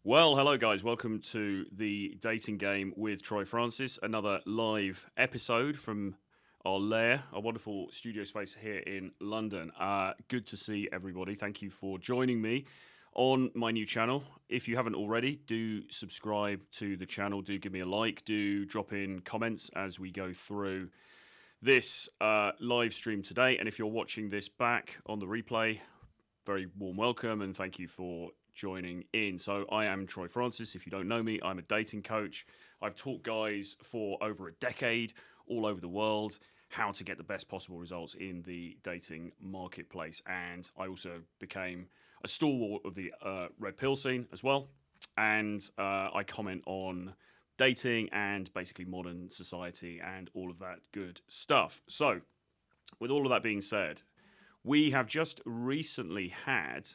Well, hello guys, welcome to the dating game with Troy Francis, another live episode from our lair, our wonderful studio space here in London. Good to see everybody. Thank you for joining me on my new channel. If you haven't already, do subscribe to the channel, do give me a like, do drop in comments as we go through this live stream today. And if you're watching this back on the replay, very warm welcome and thank you for joining in. So I am Troy Francis. If you don't know me, I'm a dating coach. I've taught guys for over a decade all over the world how to get the best possible results in the dating marketplace. And I also became a stalwart of the red pill scene as well. And I comment on dating and basically modern society and all of that good stuff. So with all of that being said, we have just recently had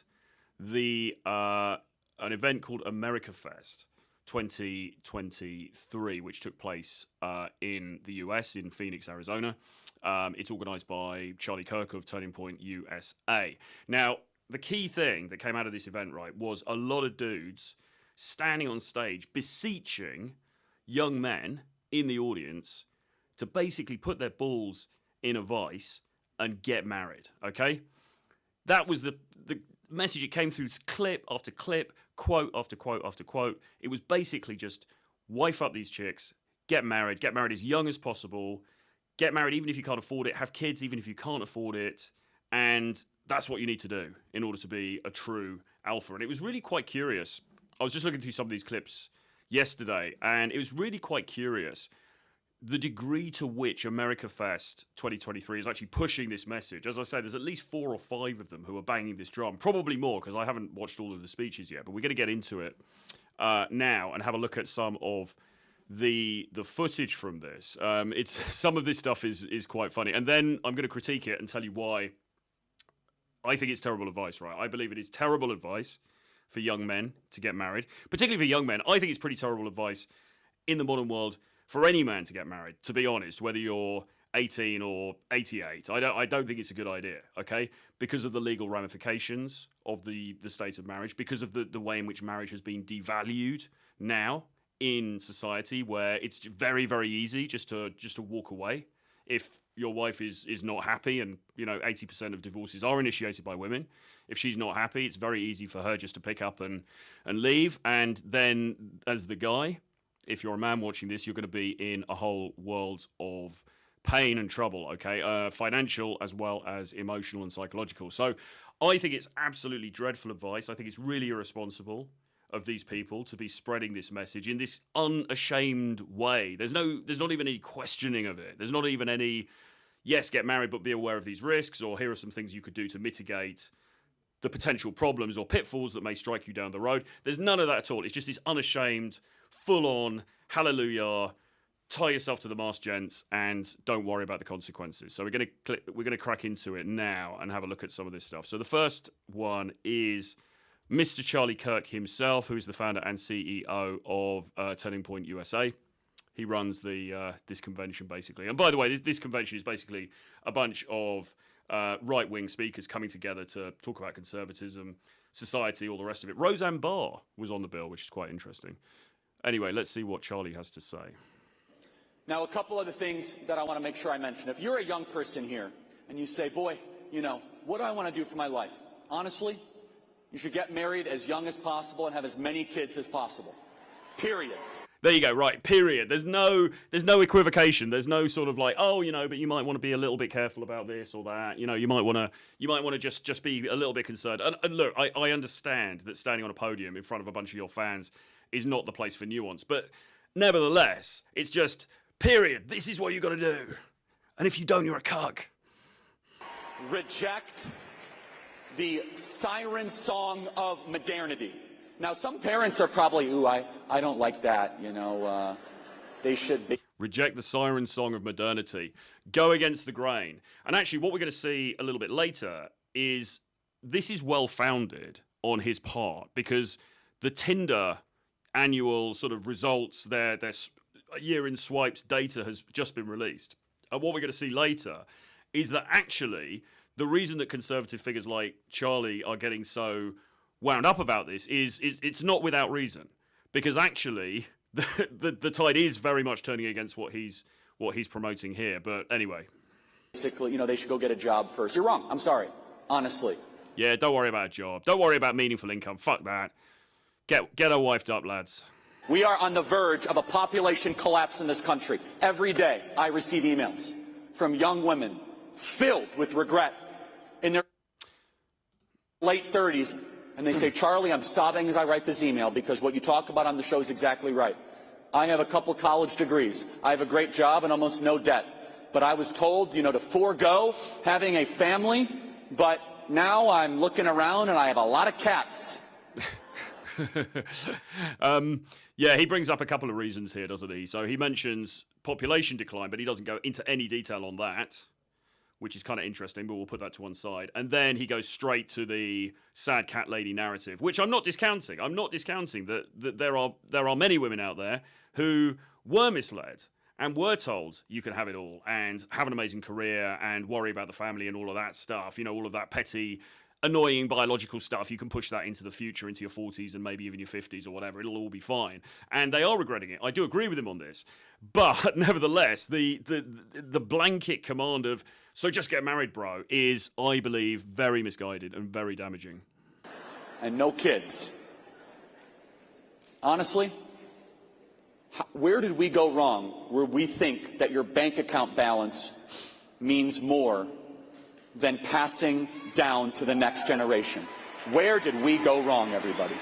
an event called America Fest 2023, which took place in the US, in Phoenix, Arizona. It's organized by Charlie Kirk of Turning Point USA. Now, the key thing that came out of this event, right, was a lot of dudes standing on stage beseeching young men in the audience to basically put their balls in a vice and get married, okay? That was the message. It came through clip after clip, quote after quote after quote. It was basically just wife up these chicks, get married as young as possible, get married even if you can't afford it, have kids even if you can't afford it, and that's what you need to do in order to be a true alpha. And it was really quite curious. I was just looking through some of these clips yesterday, and it was really quite curious the degree to which America Fest 2023 is actually pushing this message. As I say, there's at least 4 or 5 of them who are banging this drum. Probably more, because I haven't watched all of the speeches yet. But we're going to get into it now and have a look at some of the footage from this. Some of this stuff is quite funny. And then I'm going to critique it and tell you why I think it's terrible advice, right? I believe it is terrible advice for young men to get married. Particularly for young men. I think it's pretty terrible advice in the modern world for any man to get married, to be honest, whether you're 18 or 88. I don't think it's a good idea, okay? Because of the legal ramifications of the state of marriage, because of the way in which marriage has been devalued now in society, where it's very, very easy just to walk away if your wife is not happy. And, 80% of divorces are initiated by women. If she's not happy, it's very easy for her just to pick up and leave. And then as the guy, if you're a man watching this, you're going to be in a whole world of pain and trouble, okay? Financial as well as emotional and psychological. So I think it's absolutely dreadful advice. I think it's really irresponsible of these people to be spreading this message in this unashamed way. There's not even any questioning of it. There's not even any, yes, get married, but be aware of these risks, or here are some things you could do to mitigate the potential problems or pitfalls that may strike you down the road. There's none of that at all. It's just this unashamed, full-on, hallelujah, tie yourself to the mast, gents, and don't worry about the consequences. So we're going to crack into it now and have a look at some of this stuff. So the first one is Mr. Charlie Kirk himself, who is the founder and CEO of Turning Point USA. He runs this convention, basically. And by the way, this convention is basically a bunch of right-wing speakers coming together to talk about conservatism, society, all the rest of it. Roseanne Barr was on the bill, which is quite interesting. Anyway, let's see what Charlie has to say. Now, a couple of the things that I want to make sure I mention. If you're a young person here and you say, boy, what do I want to do for my life? Honestly, you should get married as young as possible and have as many kids as possible. Period. There you go, right, period. There's no equivocation. There's no sort of like, oh, but you might want to be a little bit careful about this or that. You might want to just be a little bit concerned. And look, I understand that standing on a podium in front of a bunch of your fans is not the place for nuance. But nevertheless, it's just, period. This is what you got to do. And if you don't, you're a cuck. Reject the siren song of modernity. Now, some parents are probably, ooh, I don't like that, they should be. Reject the siren song of modernity. Go against the grain. And actually, what we're going to see a little bit later is this is well-founded on his part, because the Tinder annual sort of results, their year-in swipes data has just been released. And what we're going to see later is that actually the reason that conservative figures like Charlie are getting so wound up about this is it's not without reason, because actually the tide is very much turning against what he's promoting here. But anyway, basically, you know, they should go get a job first. You're wrong. I'm sorry, honestly. Yeah, don't worry about a job. Don't worry about meaningful income. Fuck that. Get her wifed up, lads. We are on the verge of a population collapse in this country. Every day I receive emails from young women filled with regret in their late 30s, and they say, Charlie, I'm sobbing as I write this email because what you talk about on the show is exactly right. I have a couple college degrees. I have a great job and almost no debt. But I was told, you know, to forego having a family, but now I'm looking around and I have a lot of cats. Yeah, he brings up a couple of reasons here, doesn't he? So he mentions population decline, but he doesn't go into any detail on that, which is kind of interesting, but we'll put that to one side. And then he goes straight to the sad cat lady narrative, which I'm not discounting. I'm not discounting that there are many women out there who were misled and were told you can have it all and have an amazing career and worry about the family and all of that stuff, you know, all of that petty, annoying biological stuff. You can push that into the future, into your 40s and maybe even your 50s or whatever. It'll all be fine. And they are regretting it. I do agree with him on this. But nevertheless, the blanket command of, so just get married, bro, is, I believe, very misguided and very damaging. And no kids. Honestly, where did we go wrong where we think that your bank account balance means more than passing down to the next generation? Where did we go wrong, everybody?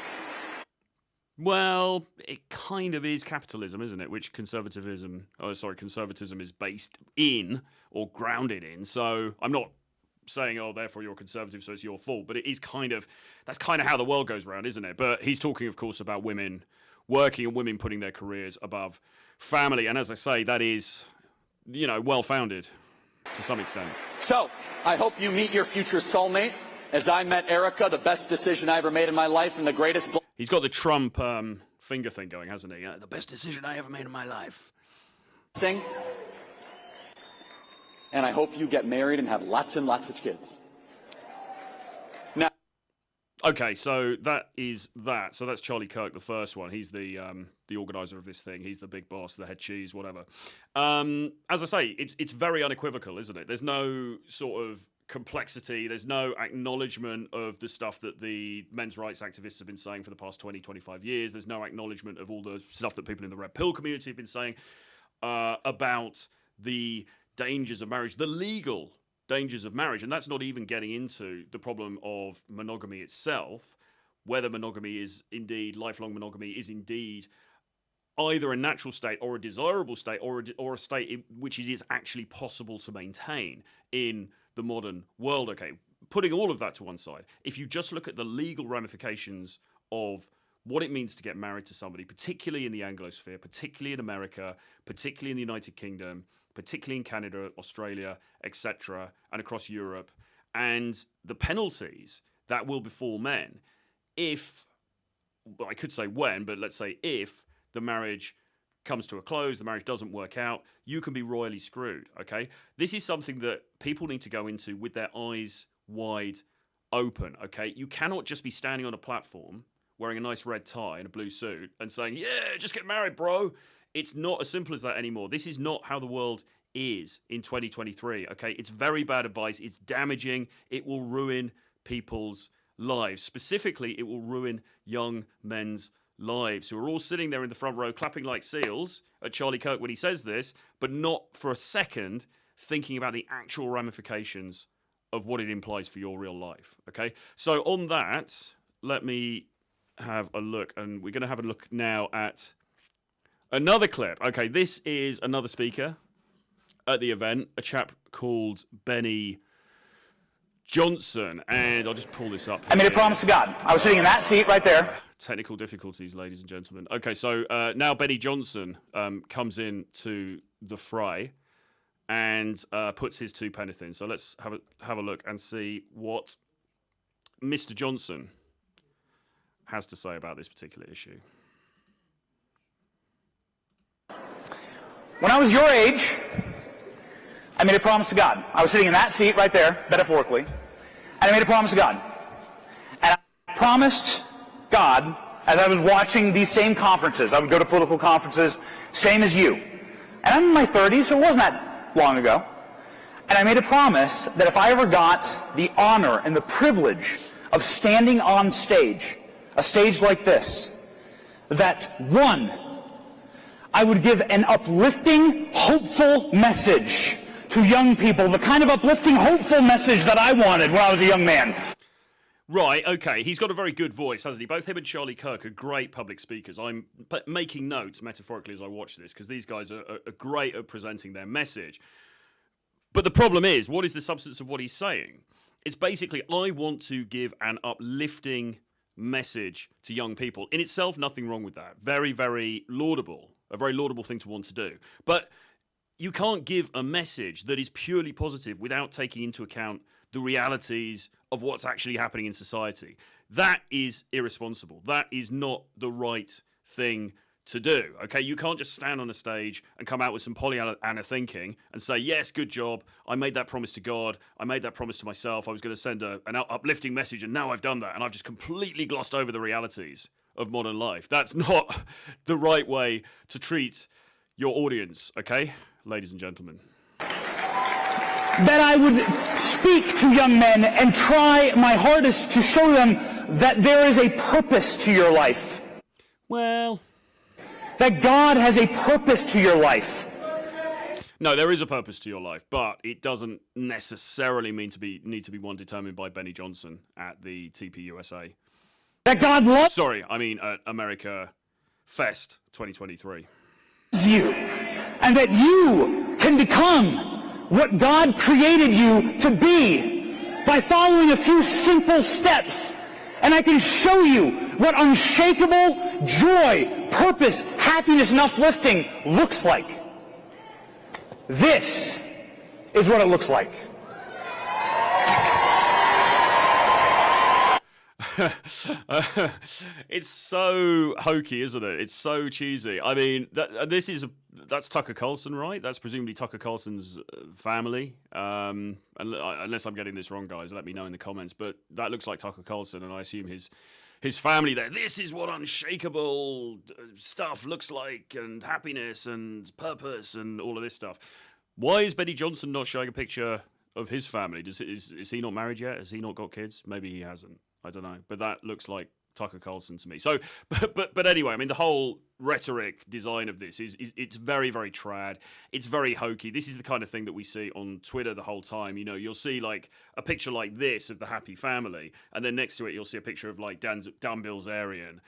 Well, it kind of is capitalism, isn't it? Which conservatism is based in or grounded in. So I'm not saying, oh, therefore you're conservative, so it's your fault. But it is that's kind of how the world goes around, isn't it? But he's talking, of course, about women working and women putting their careers above family. And as I say, that is, you know, well-founded to some extent. So I hope you meet your future soulmate. As I met Erica, the best decision I ever made in my life and the greatest... He's got the Trump finger thing going, hasn't he? The best decision I ever made in my life. And I hope you get married and have lots and lots of kids. Now... Okay, so that is that. So that's Charlie Kirk, the first one. He's the organizer of this thing. He's the big boss, the head cheese, whatever. As I say, it's very unequivocal, isn't it? There's no sort of complexity. There's no acknowledgement of the stuff that the men's rights activists have been saying for the past 20, 25 years. There's no acknowledgement of all the stuff that people in the red pill community have been saying about the dangers of marriage, the legal dangers of marriage. And that's not even getting into the problem of monogamy itself, whether monogamy is indeed, lifelong monogamy is indeed either a natural state or a desirable state or a state in which it is actually possible to maintain in the modern world. Okay, putting all of that to one side, if you just look at the legal ramifications of what it means to get married to somebody, particularly in the Anglosphere, particularly in America, particularly in the United Kingdom, particularly in Canada, Australia, etc., and across Europe, and the penalties that will befall men if, well, I could say when, but let's say if the marriage comes to a close, the marriage doesn't work out, you can be royally screwed, okay? This is something that people need to go into with their eyes wide open, okay? You cannot just be standing on a platform wearing a nice red tie and a blue suit and saying, yeah, just get married, bro. It's not as simple as that anymore. This is not how the world is in 2023, okay? It's very bad advice. It's damaging. It will ruin people's lives. Specifically, it will ruin young men's lives who are all sitting there in the front row clapping like seals at Charlie Kirk when he says this, but not for a second thinking about the actual ramifications of what it implies for your real life, okay? So on that, let me have a look, and we're going to have a look now at another clip. Okay, this is another speaker at the event, a chap called Benny Johnson, and I'll just pull this up. I made a promise to God. I was sitting in that seat right there. Technical difficulties, ladies and gentlemen. Okay, so now Benny Johnson comes in to the fray and puts his 2 penneth in. So let's have a look and see what Mr. Johnson has to say about this particular issue. When I was your age, I made a promise to God. I was sitting in that seat right there, metaphorically, and I made a promise to God. And I promised God, as I was watching these same conferences, I would go to political conferences, same as you. And I'm in my 30s, so it wasn't that long ago. And I made a promise that if I ever got the honor and the privilege of standing on stage, a stage like this, that one, I would give an uplifting, hopeful message to young people, the kind of uplifting, hopeful message that I wanted when I was a young man. Right, okay. He's got a very good voice, hasn't he? Both him and Charlie Kirk are great public speakers. I'm making notes, metaphorically, as I watch this, because these guys are great at presenting their message. But the problem is, what is the substance of what he's saying? It's basically, I want to give an uplifting message to young people. In itself, nothing wrong with that. Very, very laudable. A very laudable thing to want to do. But you can't give a message that is purely positive without taking into account the realities of what's actually happening in society. That is irresponsible. That is not the right thing to do, okay? You can't just stand on a stage and come out with some Pollyanna thinking and say, yes, good job, I made that promise to God, I made that promise to myself, I was going to send an uplifting message, and now I've done that, and I've just completely glossed over the realities of modern life. That's not the right way to treat your audience, okay, ladies and gentlemen? That I would speak to young men and try my hardest to show them that there is a purpose to your life. Well, that God has a purpose to your life. No, there is a purpose to your life, but it doesn't necessarily need to be one determined by Benny Johnson at the TPUSA. That God loves Sorry, I mean at America Fest 2023. You, and that you can become what God created you to be by following a few simple steps. And I can show you what unshakable joy, purpose, happiness, and uplifting looks like. This is what it looks like. It's so hokey, isn't it? It's so cheesy. I mean, that's Tucker Carlson, right? That's presumably Tucker Carlson's family. Unless I'm getting this wrong, guys, let me know in the comments. But that looks like Tucker Carlson, and I assume his family there. This is what unshakable stuff looks like, and happiness and purpose and all of this stuff. Why is Benny Johnson not showing a picture of his family? Is he not married yet? Has he not got kids? Maybe he hasn't. I don't know, but that looks like Tucker Carlson to me. So, but anyway, I mean, the whole rhetoric design of this it's very, very trad. It's very hokey. This is the kind of thing that we see on Twitter the whole time. You know, you'll see like a picture like this of the happy family, and then next to it, you'll see a picture of like Dan Bilzerian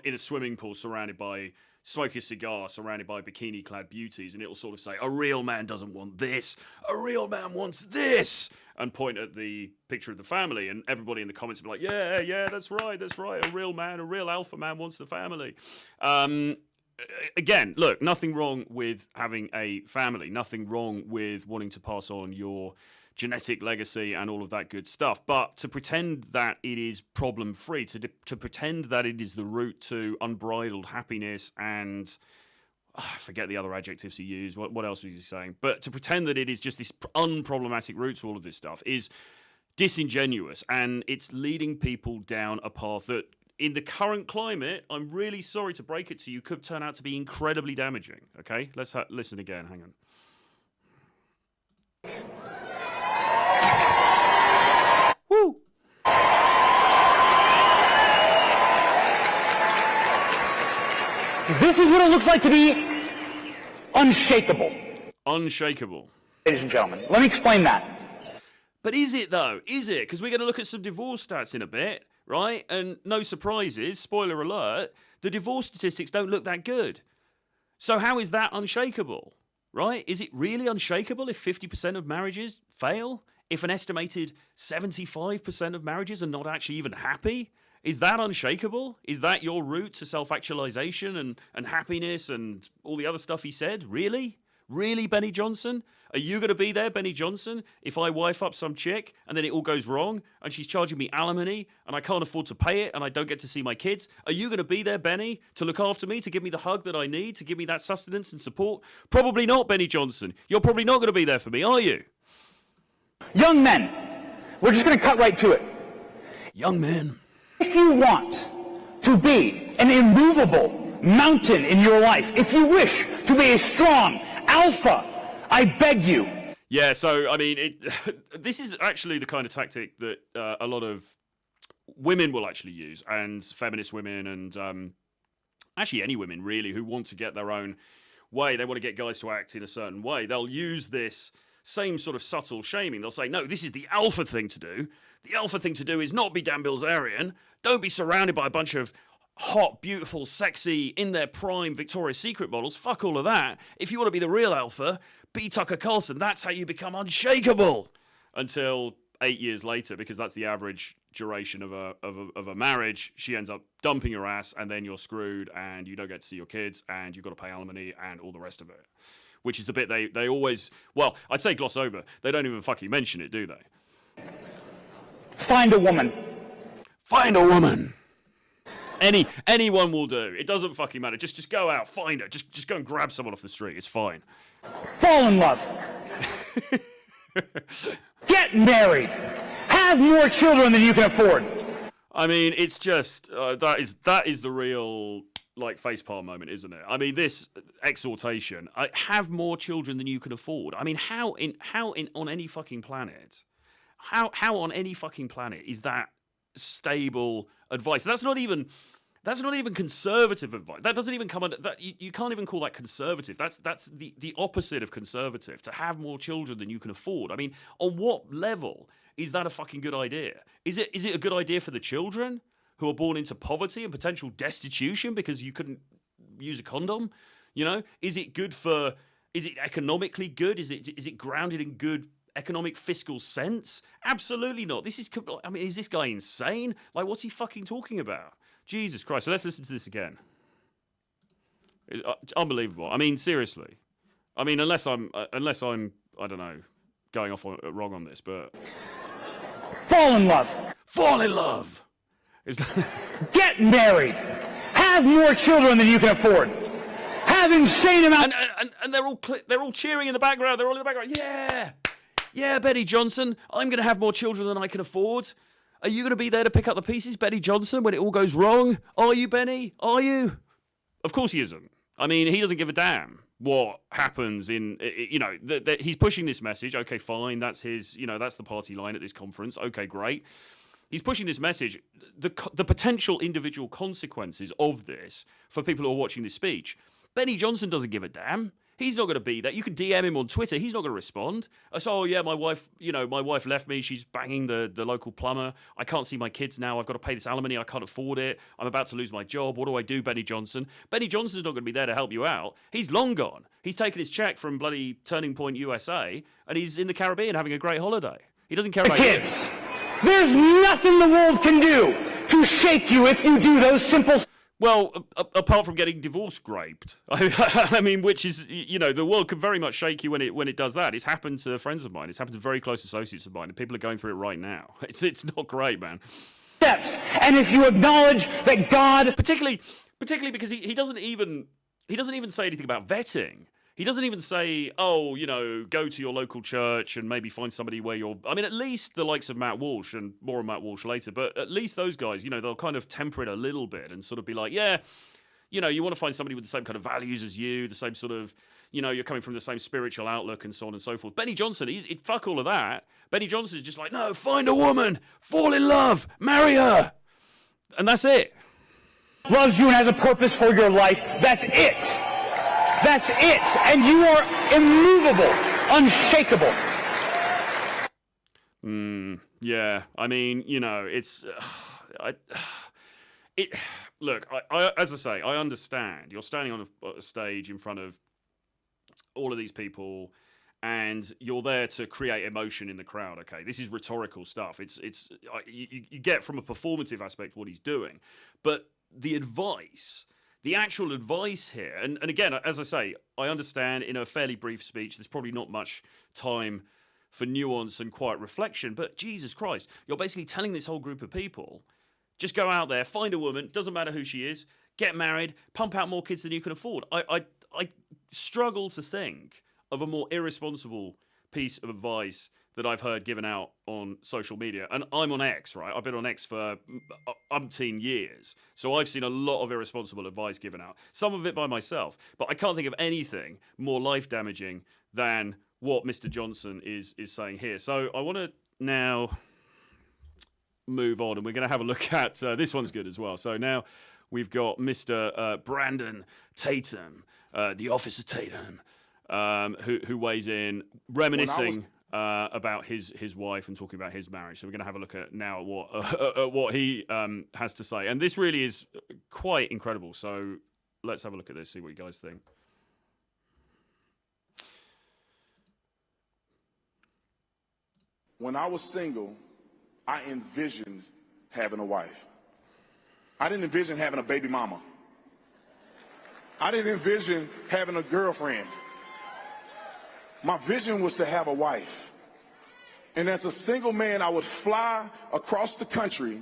in a swimming pool surrounded by smoking a cigar, surrounded by bikini-clad beauties, and it'll sort of say, a real man doesn't want this, a real man wants this, and point at the picture of the family, and everybody in the comments will be like, yeah, that's right, a real man, a real alpha man wants the family. Again, look, nothing wrong with having a family, nothing wrong with wanting to pass on your genetic legacy and all of that good stuff, but to pretend that it is problem-free, to pretend that it is the route to unbridled happiness and I forget the other adjectives he used, what else was he saying, but to pretend that it is just this unproblematic route to all of this stuff is disingenuous, and it's leading people down a path that in the current climate, I'm really sorry to break it to you, could turn out to be incredibly damaging. Okay, let's listen again, hang on. Woo! This is what it looks like to be unshakable. Unshakable. Ladies and gentlemen, let me explain that. But is it though? Is it? Because we're going to look at some divorce stats in a bit, right? And no surprises, spoiler alert, the divorce statistics don't look that good. So how is that unshakable, right? Is it really unshakable if 50% of marriages fail? If an estimated 75% of marriages are not actually even happy? Is that unshakable? Is that your route to self-actualization and happiness and all the other stuff he said? Really? Really, Benny Johnson? Are you going to be there, Benny Johnson, if I wife up some chick and then it all goes wrong and she's charging me alimony and I can't afford to pay it and I don't get to see my kids? Are you going to be there, Benny, to look after me, to give me the hug that I need, to give me that sustenance and support? Probably not, Benny Johnson. You're probably not going to be there for me, are you? Young men, we're just going to cut right to it. Young men. If you want to be an immovable mountain in your life, if you wish to be a strong alpha, I beg you. Yeah, so, I mean, this is actually the kind of tactic that a lot of women will actually use, and feminist women, and actually any women, really, who want to get their own way. They want to get guys to act in a certain way. They'll use this same sort of subtle shaming. They'll say, no, this is the alpha thing to do. The alpha thing to do is not be Dan Bilzerian. Don't be surrounded by a bunch of hot, beautiful, sexy, in their prime Victoria's Secret models. Fuck all of that. If you want to be the real alpha, be Tucker Carlson. That's how you become unshakable. Until 8 years later, because that's the average duration of a marriage, she ends up dumping your ass, and then you're screwed, and you don't get to see your kids, and you've got to pay alimony and all the rest of it. Which is the bit they always, well, I'd say gloss over. They don't even fucking mention it, do they? Find a woman. Find a woman. Anyone will do. It doesn't fucking matter. Just go out, find her. Just go and grab someone off the street. It's fine. Fall in love. Get married. Have more children than you can afford. I mean, it's just that is the real like facepalm moment, isn't it? I mean, this exhortation. Have more children than you can afford. I mean, how on any fucking planet? How on any fucking planet is that stable advice? That's not even conservative advice. That doesn't even come under that. You can't even call that conservative. That's the opposite of conservative. To have more children than you can afford. I mean, on what level is that a fucking good idea? Is it a good idea for the children who are born into poverty and potential destitution because you couldn't use a condom? You know, is it economically good? Is it grounded in good economic fiscal sense? Absolutely not. I mean, is this guy insane? Like, what's he fucking talking about? Jesus Christ. So let's listen to this again. It's unbelievable. I mean, seriously. I mean, unless I'm, I don't know, going off wrong on this, but... Fall in love. Fall in love. Get married. Have more children than you can afford. Have insane amounts... And they're all cheering in the background. They're all in the background. Yeah. Yeah, Betty Johnson, I'm going to have more children than I can afford. Are you going to be there to pick up the pieces, Betty Johnson, when it all goes wrong? Are you, Benny? Are you? Of course he isn't. I mean, he doesn't give a damn what happens in, you know, he's pushing this message. Okay, fine. That's his, you know, that's the party line at this conference. Okay, great. He's pushing this message. The potential individual consequences of this for people who are watching this speech. Benny Johnson doesn't give a damn. He's not going to be there. You can DM him on Twitter. He's not going to respond. Oh, yeah, my wife left me. She's banging the local plumber. I can't see my kids now. I've got to pay this alimony. I can't afford it. I'm about to lose my job. What do I do, Benny Johnson? Benny Johnson's not going to be there to help you out. He's long gone. He's taken his check from bloody Turning Point USA, and he's in the Caribbean having a great holiday. He doesn't care about kids. There's nothing the world can do to shake you if you do those simple... Well, apart from getting divorce raped, I mean, which is, you know, the world can very much shake you when it does that. It's happened to friends of mine. It's happened to very close associates of mine, and people are going through it right now. It's not great, man. Steps, and if you acknowledge that God, particularly because he doesn't even say anything about vetting. He doesn't even say, oh, you know, go to your local church and maybe find somebody where you're... I mean, at least the likes of Matt Walsh, and more on Matt Walsh later, but at least those guys, you know, they'll kind of temper it a little bit and sort of be like, yeah, you know, you want to find somebody with the same kind of values as you, the same sort of, you know, you're coming from the same spiritual outlook and so on and so forth. Benny Johnson, fuck all of that. Benny Johnson is just like, no, find a woman, fall in love, marry her. And that's it. Loves you and has a purpose for your life. That's it. That's it, and you are immovable, unshakable. Yeah, I mean, you know, it's... Look, as I say, I understand. You're standing on a stage in front of all of these people, and you're there to create emotion in the crowd, okay? This is rhetorical stuff. You get from a performative aspect what he's doing, but the advice... The actual advice here, and again, as I say, I understand in a fairly brief speech, there's probably not much time for nuance and quiet reflection, but Jesus Christ, you're basically telling this whole group of people, just go out there, find a woman, doesn't matter who she is, get married, pump out more kids than you can afford. I struggle to think of a more irresponsible piece of advice that I've heard given out on social media, and I'm on X, right? I've been on X for umpteen years, so I've seen a lot of irresponsible advice given out, some of it by myself, but I can't think of anything more life-damaging than what Mr. Johnson is saying here. So I want to now move on, and we're going to have a look at, this one's good as well. So now we've got Mr. Brandon Tatum, the Officer Tatum, who weighs in, reminiscing about his wife and talking about his marriage. So we're going to have a look at now what he has to say. And this really is quite incredible. So let's have a look at this, see what you guys think. When I was single, I envisioned having a wife. I didn't envision having a baby mama. I didn't envision having a girlfriend. My vision was to have a wife. And as a single man, I would fly across the country,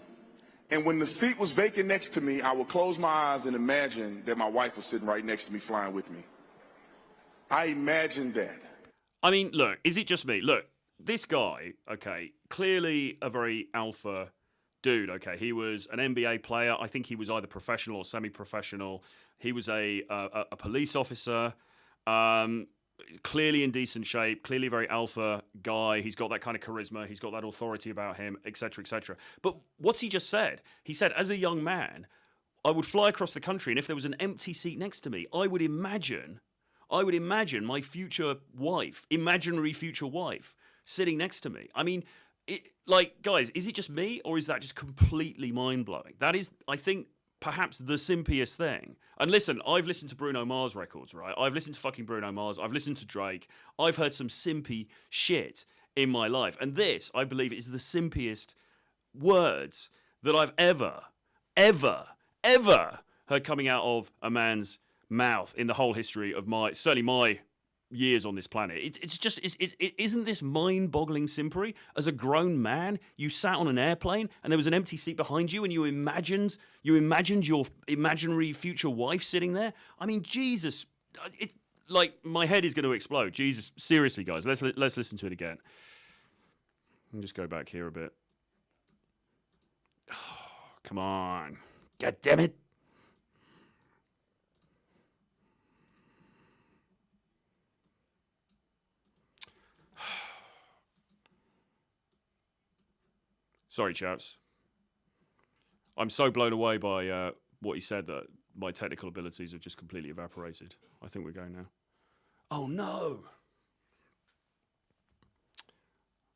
and when the seat was vacant next to me, I would close my eyes and imagine that my wife was sitting right next to me flying with me. I imagined that. I mean, look, is it just me? Look, this guy, okay, clearly a very alpha dude, okay. He was an NBA player. I think he was either professional or semi-professional. He was a police officer. Clearly in decent shape, clearly a very alpha guy. He's got that kind of charisma. He's got that authority about him, etc., etc. But what's he just said? He said, as a young man, I would fly across the country, and if there was an empty seat next to me, I would imagine my future wife, imaginary future wife, sitting next to me. I mean, guys, is it just me, or is that just completely mind-blowing? That is, I think, perhaps the simpiest thing. And listen, I've listened to Bruno Mars records, right? I've listened to fucking Bruno Mars. I've listened to Drake. I've heard some simpy shit in my life. And this, I believe, is the simpiest words that I've ever heard coming out of a man's mouth in the whole history of certainly my years on this planet. Isn't this mind-boggling simpery? As a grown man, you sat on an airplane and there was an empty seat behind you, and you imagined your imaginary future wife sitting there. I mean, Jesus, my head is going to explode. Jesus, seriously, guys, let's listen to it again. Let me just go back here a bit. Oh, come on, God damn it. Sorry, chaps. I'm so blown away by what he said that my technical abilities have just completely evaporated. I think we're going now. Oh, no.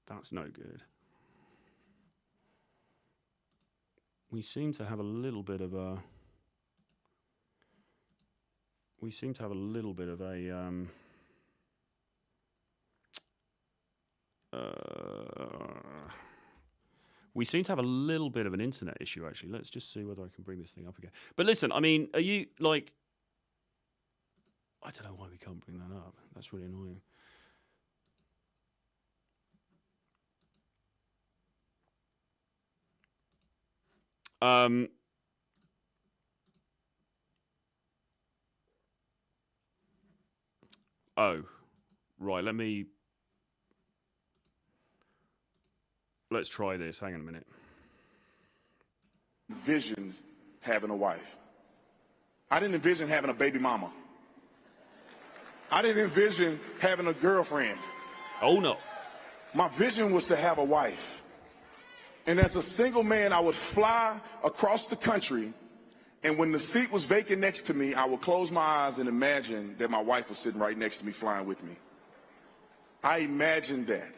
That's no good. We seem to have a little bit of a... We seem to have a little bit of a... We seem to have a little bit of an internet issue, actually. Let's just see whether I can bring this thing up again. But listen, I mean, are you, like... I don't know why we can't bring that up. That's really annoying. Oh, right, let's try this. Hang on a minute. Envisioned having a wife. I didn't envision having a baby mama. I didn't envision having a girlfriend. Oh, no. My vision was to have a wife. And as a single man, I would fly across the country, and when the seat was vacant next to me, I would close my eyes and imagine that my wife was sitting right next to me flying with me. I imagined that.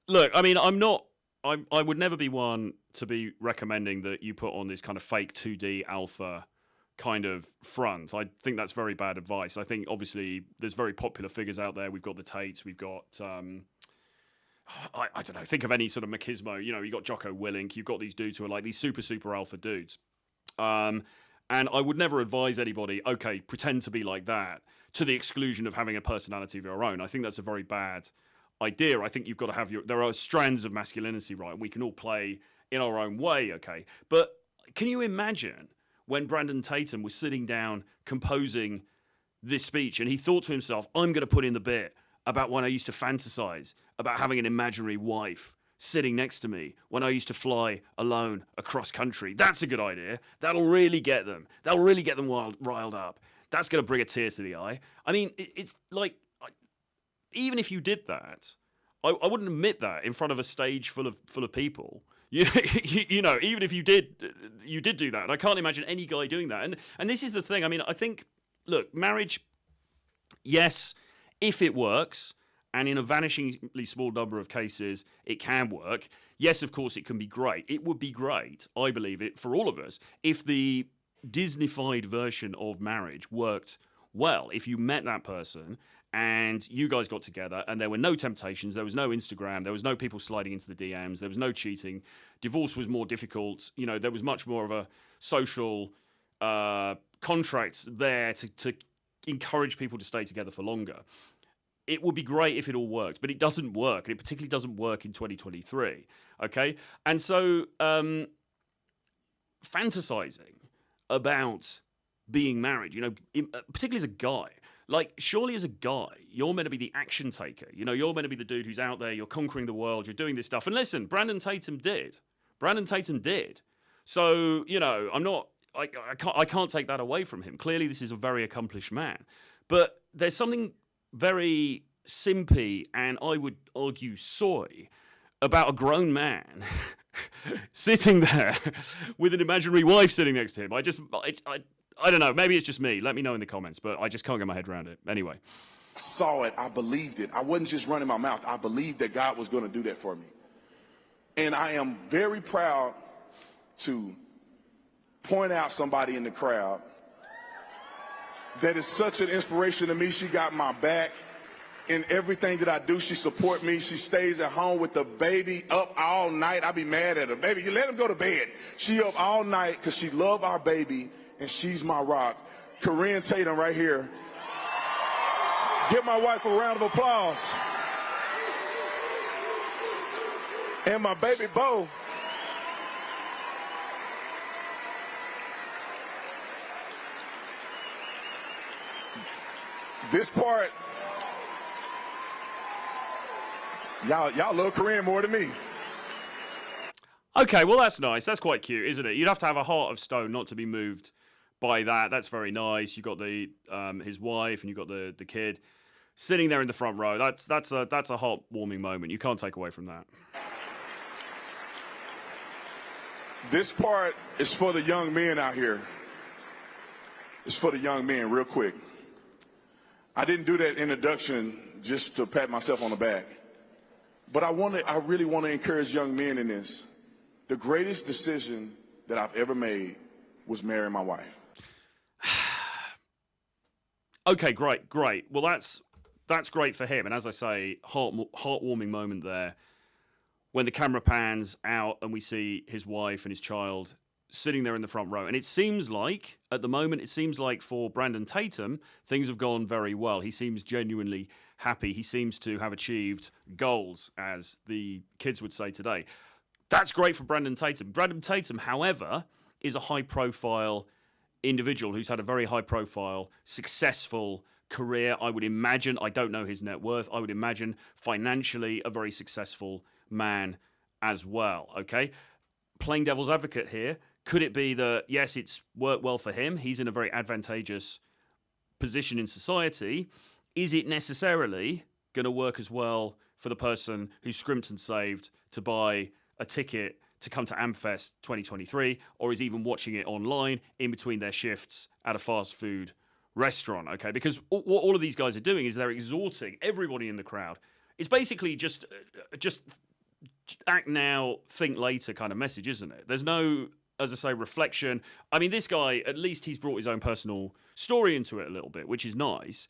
Look, I mean, I would never be one to be recommending that you put on this kind of fake 2D alpha kind of front. I think that's very bad advice. I think, obviously, there's very popular figures out there. We've got the Tates, we've got, I don't know, think of any sort of machismo. You know, you've got Jocko Willink, you've got these dudes who are like these super alpha dudes. And I would never advise anybody, okay, pretend to be like that to the exclusion of having a personality of your own. I think that's a very bad idea. I think you've got to have there are strands of masculinity, right? And we can all play in our own way, okay? But can you imagine when Brandon Tatum was sitting down composing this speech and he thought to himself, I'm going to put in the bit about when I used to fantasize about having an imaginary wife sitting next to me when I used to fly alone across country. That's a good idea. That'll really get them. That'll really get them riled up. That's going to bring a tear to the eye. I mean, it's like, even if you did that, I wouldn't admit that in front of a stage full of people. You know, even if you did do that. And I can't imagine any guy doing that. And this is the thing. I mean, I think, look, marriage, yes, if it works, and in a vanishingly small number of cases, it can work. Yes, of course, it can be great. It would be great, I believe it, for all of us, if the Disney-fied version of marriage worked well. If you met that person and you guys got together and there were no temptations, there was no Instagram, there was no people sliding into the DMs, there was no cheating, divorce was more difficult, you know, there was much more of a social contract there to encourage people to stay together for longer. It would be great if it all worked, but it doesn't work, and it particularly doesn't work in 2023, okay? And so fantasizing about being married, you know, particularly as a guy, like, surely as a guy, you're meant to be the action taker. You know, you're meant to be the dude who's out there, you're conquering the world, you're doing this stuff. And listen, Brandon Tatum did. So, you know, I can't take that away from him. Clearly, this is a very accomplished man. But there's something very simpy, and I would argue soy, about a grown man sitting there with an imaginary wife sitting next to him. I don't know. Maybe it's just me. Let me know in the comments, but I just can't get my head around it. Anyway. I saw it. I believed it. I wasn't just running my mouth. I believed that God was going to do that for me. And I am very proud to point out somebody in the crowd that is such an inspiration to me. She got my back in everything that I do. She supports me. She stays at home with the baby up all night. I be mad at her. Baby, you let him go to bed. She up all night because she love our baby, and she's my rock. Corinne Tatum right here. Give my wife a round of applause. And my baby Bo. This part, y'all love Corinne more than me. Okay, well, that's nice. That's quite cute, isn't it? You'd have to have a heart of stone not to be moved by that. That's very nice. You got the his wife and you got the kid sitting there in the front row. That's a heartwarming moment. You can't take away from that. This part is for the young men out here. It's for the young men, real quick. I didn't do that introduction just to pat myself on the back. But I really want to encourage young men in this. The greatest decision that I've ever made was marrying my wife. Okay, great. Well, that's great for him. And as I say, heartwarming moment there when the camera pans out and we see his wife and his child sitting there in the front row. And it seems like, at the moment, for Brandon Tatum, things have gone very well. He seems genuinely happy. He seems to have achieved goals, as the kids would say today. That's great for Brandon Tatum. Brandon Tatum, however, is a high-profile individual who's had a very high-profile, successful career. I would imagine, I don't know his net worth, I would imagine financially a very successful man as well, okay? Playing devil's advocate here, could it be that, yes, it's worked well for him, he's in a very advantageous position in society? Is it necessarily going to work as well for the person who scrimped and saved to buy a ticket to come to Amfest 2023, or is even watching it online in between their shifts at a fast food restaurant, okay? Because what all of these guys are doing is they're exhorting everybody in the crowd. It's basically just act now, think later kind of message, isn't it? There's no, as I say, reflection. I mean, this guy, at least he's brought his own personal story into it a little bit, which is nice.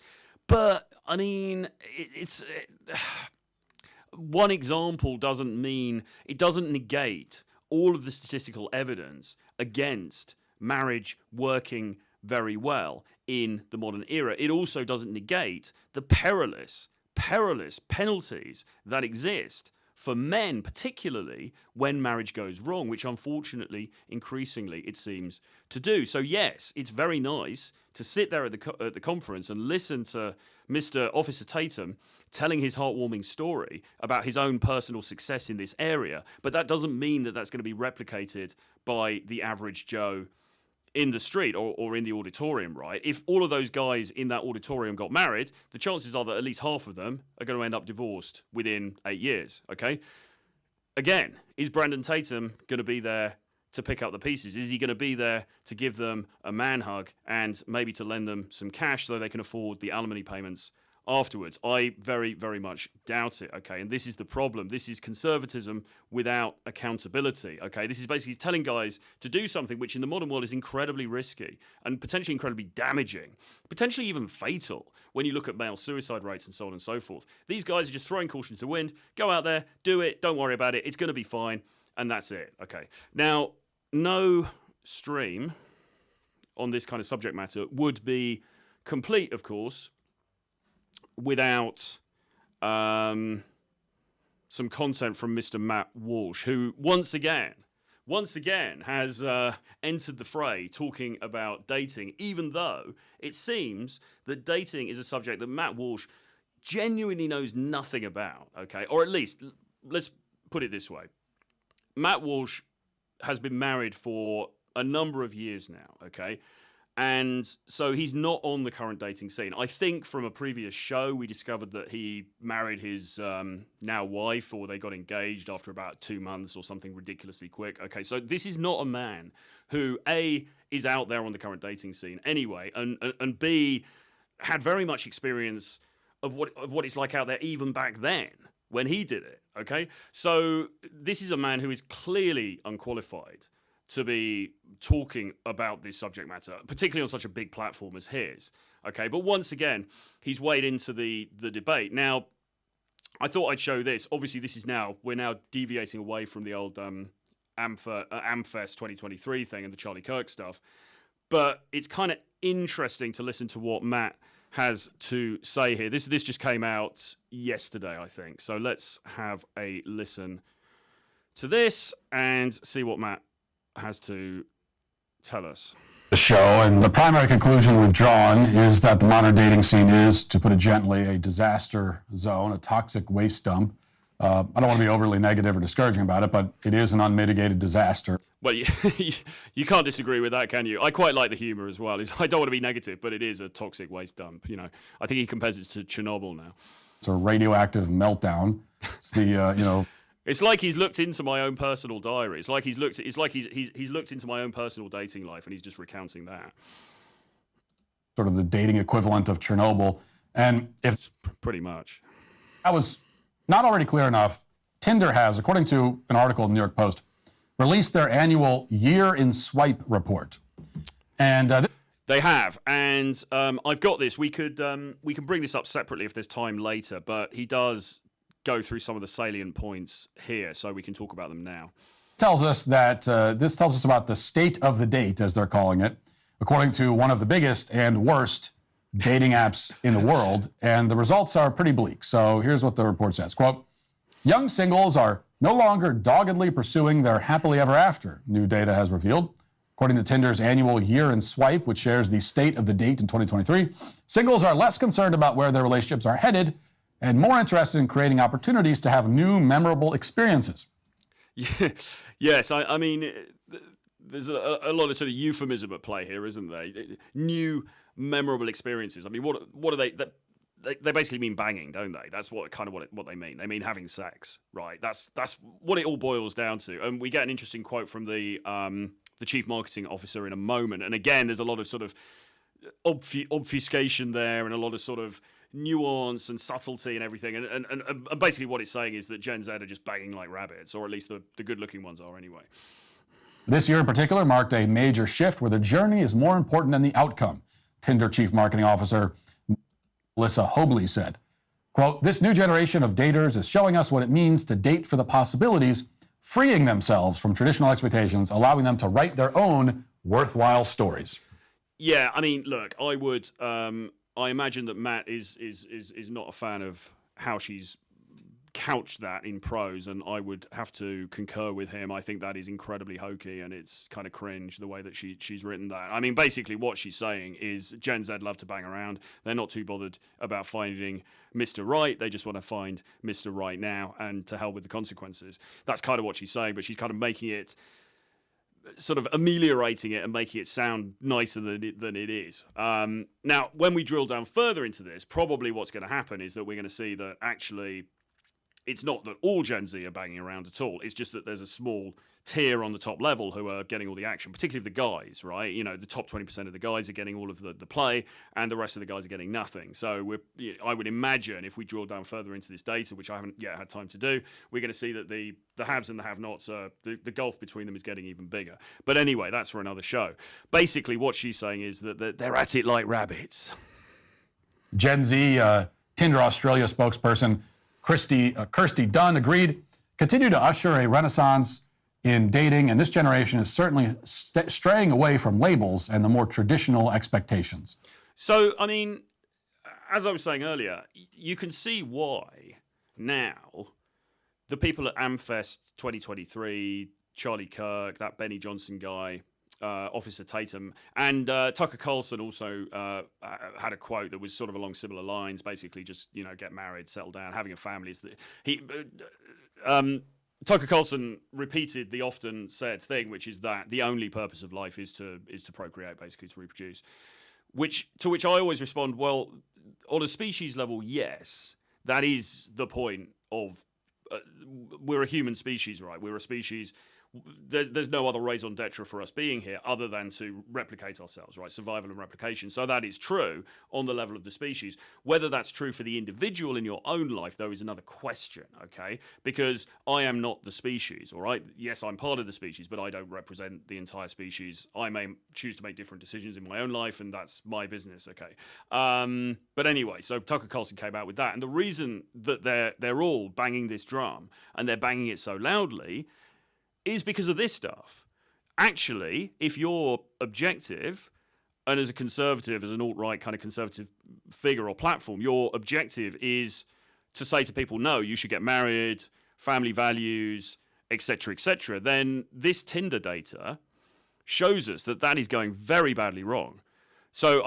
But, I mean, one example doesn't negate all of the statistical evidence against marriage working very well in the modern era. It also doesn't negate the perilous penalties that exist for men, particularly when marriage goes wrong, which unfortunately, increasingly, it seems to do. So yes, it's very nice to sit there at the conference and listen to Mr. Officer Tatum telling his heartwarming story about his own personal success in this area, but that doesn't mean that that's going to be replicated by the average Joe in the street or in the auditorium, right? If all of those guys in that auditorium got married, the chances are that at least half of them are going to end up divorced within 8 years, okay? Again, is Brandon Tatum going to be there to pick up the pieces? Is he going to be there to give them a man hug and maybe to lend them some cash so they can afford the alimony payments afterwards? I very, very much doubt it, okay? And this is the problem. This is conservatism without accountability, okay? This is basically telling guys to do something which in the modern world is incredibly risky and potentially incredibly damaging, potentially even fatal when you look at male suicide rates and so on and so forth. These guys are just throwing caution to the wind. Go out there, do it, don't worry about it. It's going to be fine, and that's it, okay? Now, no stream on this kind of subject matter would be complete, of course, without some content from Mr. Matt Walsh, who once again has entered the fray talking about dating, even though it seems that dating is a subject that Matt Walsh genuinely knows nothing about, okay? Or at least, let's put it this way. Matt Walsh has been married for a number of years now, okay? And so he's not on the current dating scene. I think from a previous show, we discovered that he married his now wife, or they got engaged after about 2 months or something ridiculously quick. Okay, so this is not a man who, A, is out there on the current dating scene anyway, and B, had very much experience of what it's like out there even back then when he did it, okay? So this is a man who is clearly unqualified to be talking about this subject matter, particularly on such a big platform as his. Okay, but once again, he's weighed into the debate. Now, I thought I'd show this. Obviously, we're now deviating away from the old AmFest 2023 thing and the Charlie Kirk stuff. But it's kind of interesting to listen to what Matt has to say here. This just came out yesterday, I think. So let's have a listen to this and see what Matt has to tell us. The show, and the primary conclusion we've drawn is that the modern dating scene is, to put it gently, a disaster zone, a toxic waste dump. I don't want to be overly negative or discouraging about it, but it is an unmitigated disaster. Well, you can't disagree with that, can you? I quite like the humor as well. I don't want to be negative, but it is a toxic waste dump. You know, I think he compares it to Chernobyl now. It's a radioactive meltdown. It's the It's like he's looked into my own personal diary. It's like he's looked into my own personal dating life, and he's just recounting that. Sort of the dating equivalent of Chernobyl. And if pretty much that was not already clear enough, Tinder has, according to an article in the New York Post, released their annual Year in Swipe report. And they have, and I've got this. We can bring this up separately if there's time later, but he does go through some of the salient points here, so we can talk about them now. Tells us that this tells us about the state of the date, as they're calling it, according to one of the biggest and worst dating apps in the world, and the results are pretty bleak. So here's what the report says. Quote, young singles are no longer doggedly pursuing their happily ever after, new data has revealed. According to Tinder's annual Year in Swipe, which shares the state of the date in 2023, singles are less concerned about where their relationships are headed and more interested in creating opportunities to have new, memorable experiences. Yeah, yes, I mean, there's a lot of sort of euphemism at play here, isn't there? New, memorable experiences. I mean, what are they? They basically mean banging, don't they? That's what they mean. They mean having sex, right? That's what it all boils down to. And we get an interesting quote from the chief marketing officer in a moment. And again, there's a lot of sort of obfuscation there, and a lot of sort of nuance and subtlety and everything, and basically what it's saying is that Gen Z are just banging like rabbits, or at least the good-looking ones are anyway. This year in particular marked a major shift where the journey is more important than the outcome, Tinder Chief Marketing Officer Melissa Hobley said. Quote, this new generation of daters is showing us what it means to date for the possibilities, freeing themselves from traditional expectations, allowing them to write their own worthwhile stories. Yeah, I mean, look, I imagine that Matt is not a fan of how she's couched that in prose, and I would have to concur with him. I think that is incredibly hokey, and it's kind of cringe the way that she's written that. I mean, basically what she's saying is Gen Z love to bang around. They're not too bothered about finding Mr. Right. They just want to find Mr. Right now, and to hell with the consequences. That's kind of what she's saying, but she's kind of making it, sort of ameliorating it and making it sound nicer than it is. Now, when we drill down further into this, probably what's going to happen is that we're going to see that actually it's not that all Gen Z are banging around at all. It's just that there's a small tier on the top level who are getting all the action, particularly the guys, right? You know, the top 20% of the guys are getting all of the play, and the rest of the guys are getting nothing. So I would imagine if we drill down further into this data, which I haven't yet had time to do, we're going to see that the haves and the have-nots, the gulf between them is getting even bigger. But anyway, that's for another show. Basically, what she's saying is that they're at it like rabbits. Gen Z Tinder Australia spokesperson Kirsty Dunn agreed, continue to usher a renaissance in dating, and this generation is certainly straying away from labels and the more traditional expectations. So, I mean, as I was saying earlier, you can see why now the people at Amfest 2023, Charlie Kirk, that Benny Johnson guy, Officer Tatum, and Tucker Carlson also had a quote that was sort of along similar lines, basically just, you know, get married, settle down, having a family. Tucker Carlson repeated the often said thing, which is that the only purpose of life is to procreate, basically to reproduce. To which I always respond, well, on a species level, yes, that is the point of we're a human species, right? We're a species. There's no other raison d'etre for us being here other than to replicate ourselves, right? Survival and replication. So that is true on the level of the species. Whether that's true for the individual in your own life, though, is another question, okay? Because I am not the species, all right? Yes, I'm part of the species, but I don't represent the entire species. I may choose to make different decisions in my own life, and that's my business, okay? But anyway, so Tucker Carlson came out with that. And the reason that they're all banging this drum, and they're banging it so loudly, is because of this stuff. Actually, if you're objective, and as a conservative, as an alt-right kind of conservative figure or platform, your objective is to say to people, no, you should get married, family values, etc., then this Tinder data shows us that that is going very badly wrong. So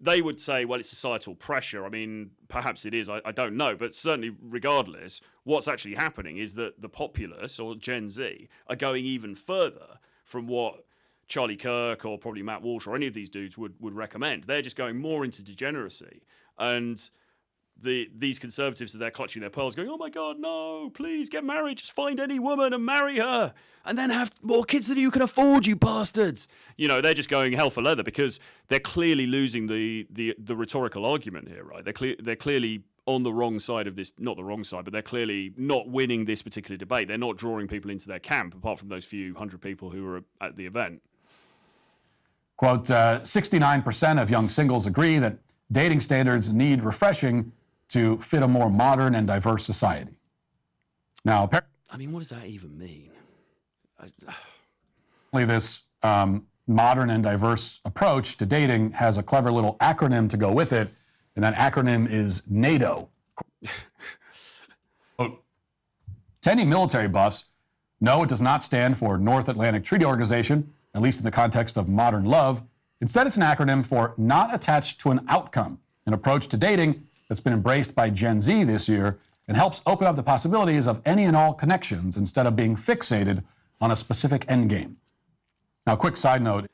they would say, well, it's societal pressure. I mean, perhaps it is. I don't know. But certainly, regardless, what's actually happening is that the populace, or Gen Z, are going even further from what Charlie Kirk or probably Matt Walsh or any of these dudes would recommend. They're just going more into degeneracy. And these conservatives are there clutching their pearls going, oh my God, no, please get married. Just find any woman and marry her. And then have more kids than you can afford, you bastards. You know, they're just going hell for leather because they're clearly losing the rhetorical argument here, right? They're clearly on the wrong side of this, not the wrong side, but they're clearly not winning this particular debate. They're not drawing people into their camp, apart from those few hundred people who were at the event. Quote, 69% of young singles agree that dating standards need refreshing to fit a more modern and diverse society. Now, I mean, what does that even mean? This modern and diverse approach to dating has a clever little acronym to go with it, and that acronym is NATO. To any military buffs, no, it does not stand for North Atlantic Treaty Organization, at least in the context of modern love. Instead, it's an acronym for not attached to an outcome, an approach to dating that's been embraced by Gen Z this year and helps open up the possibilities of any and all connections instead of being fixated on a specific end game. Now, quick side note.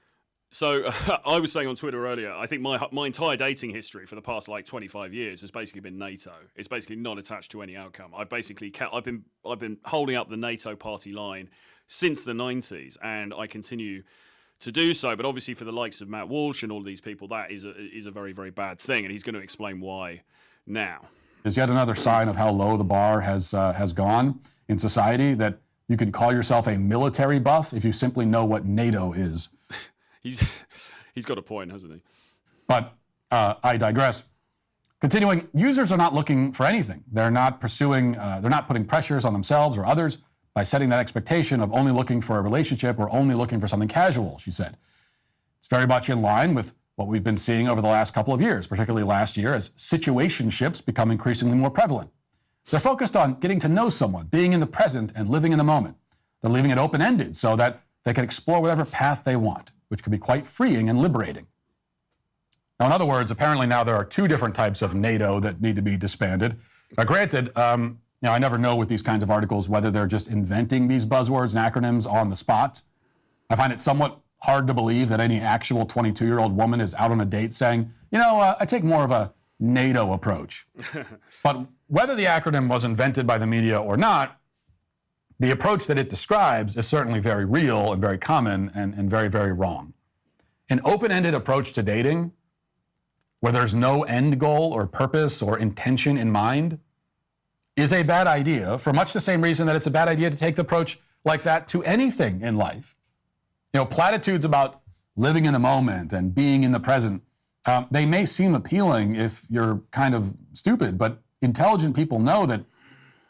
So I was saying on Twitter earlier, I think my entire dating history for the past like 25 years has basically been NATO. It's basically not attached to any outcome. I've been holding up the NATO party line since the 90s, and I continue to do so. But obviously, for the likes of Matt Walsh and all these people, that is a very, very bad thing, and he's going to explain why now. Is yet another sign of how low the bar has gone in society, that you can call yourself a military buff if you simply know what NATO is. He's got a point, hasn't he? But I digress. Continuing, users are not looking for anything. They're not putting pressures on themselves or others by setting that expectation of only looking for a relationship or only looking for something casual, she said. It's very much in line with what we've been seeing over the last couple of years, particularly last year, as situationships become increasingly more prevalent. They're focused on getting to know someone, being in the present and living in the moment. They're leaving it open-ended so that they can explore whatever path they want, which can be quite freeing and liberating. Now, in other words, apparently now there are two different types of NATO that need to be disbanded. Granted, I never know with these kinds of articles whether they're just inventing these buzzwords and acronyms on the spot. I find it somewhat hard to believe that any actual 22-year-old woman is out on a date saying, I take more of a NATO approach. But whether the acronym was invented by the media or not, the approach that it describes is certainly very real and very common and very, very wrong. An open-ended approach to dating, where there's no end goal or purpose or intention in mind, is a bad idea for much the same reason that it's a bad idea to take the approach like that to anything in life. Platitudes about living in the moment and being in the present, they may seem appealing if you're kind of stupid, but intelligent people know that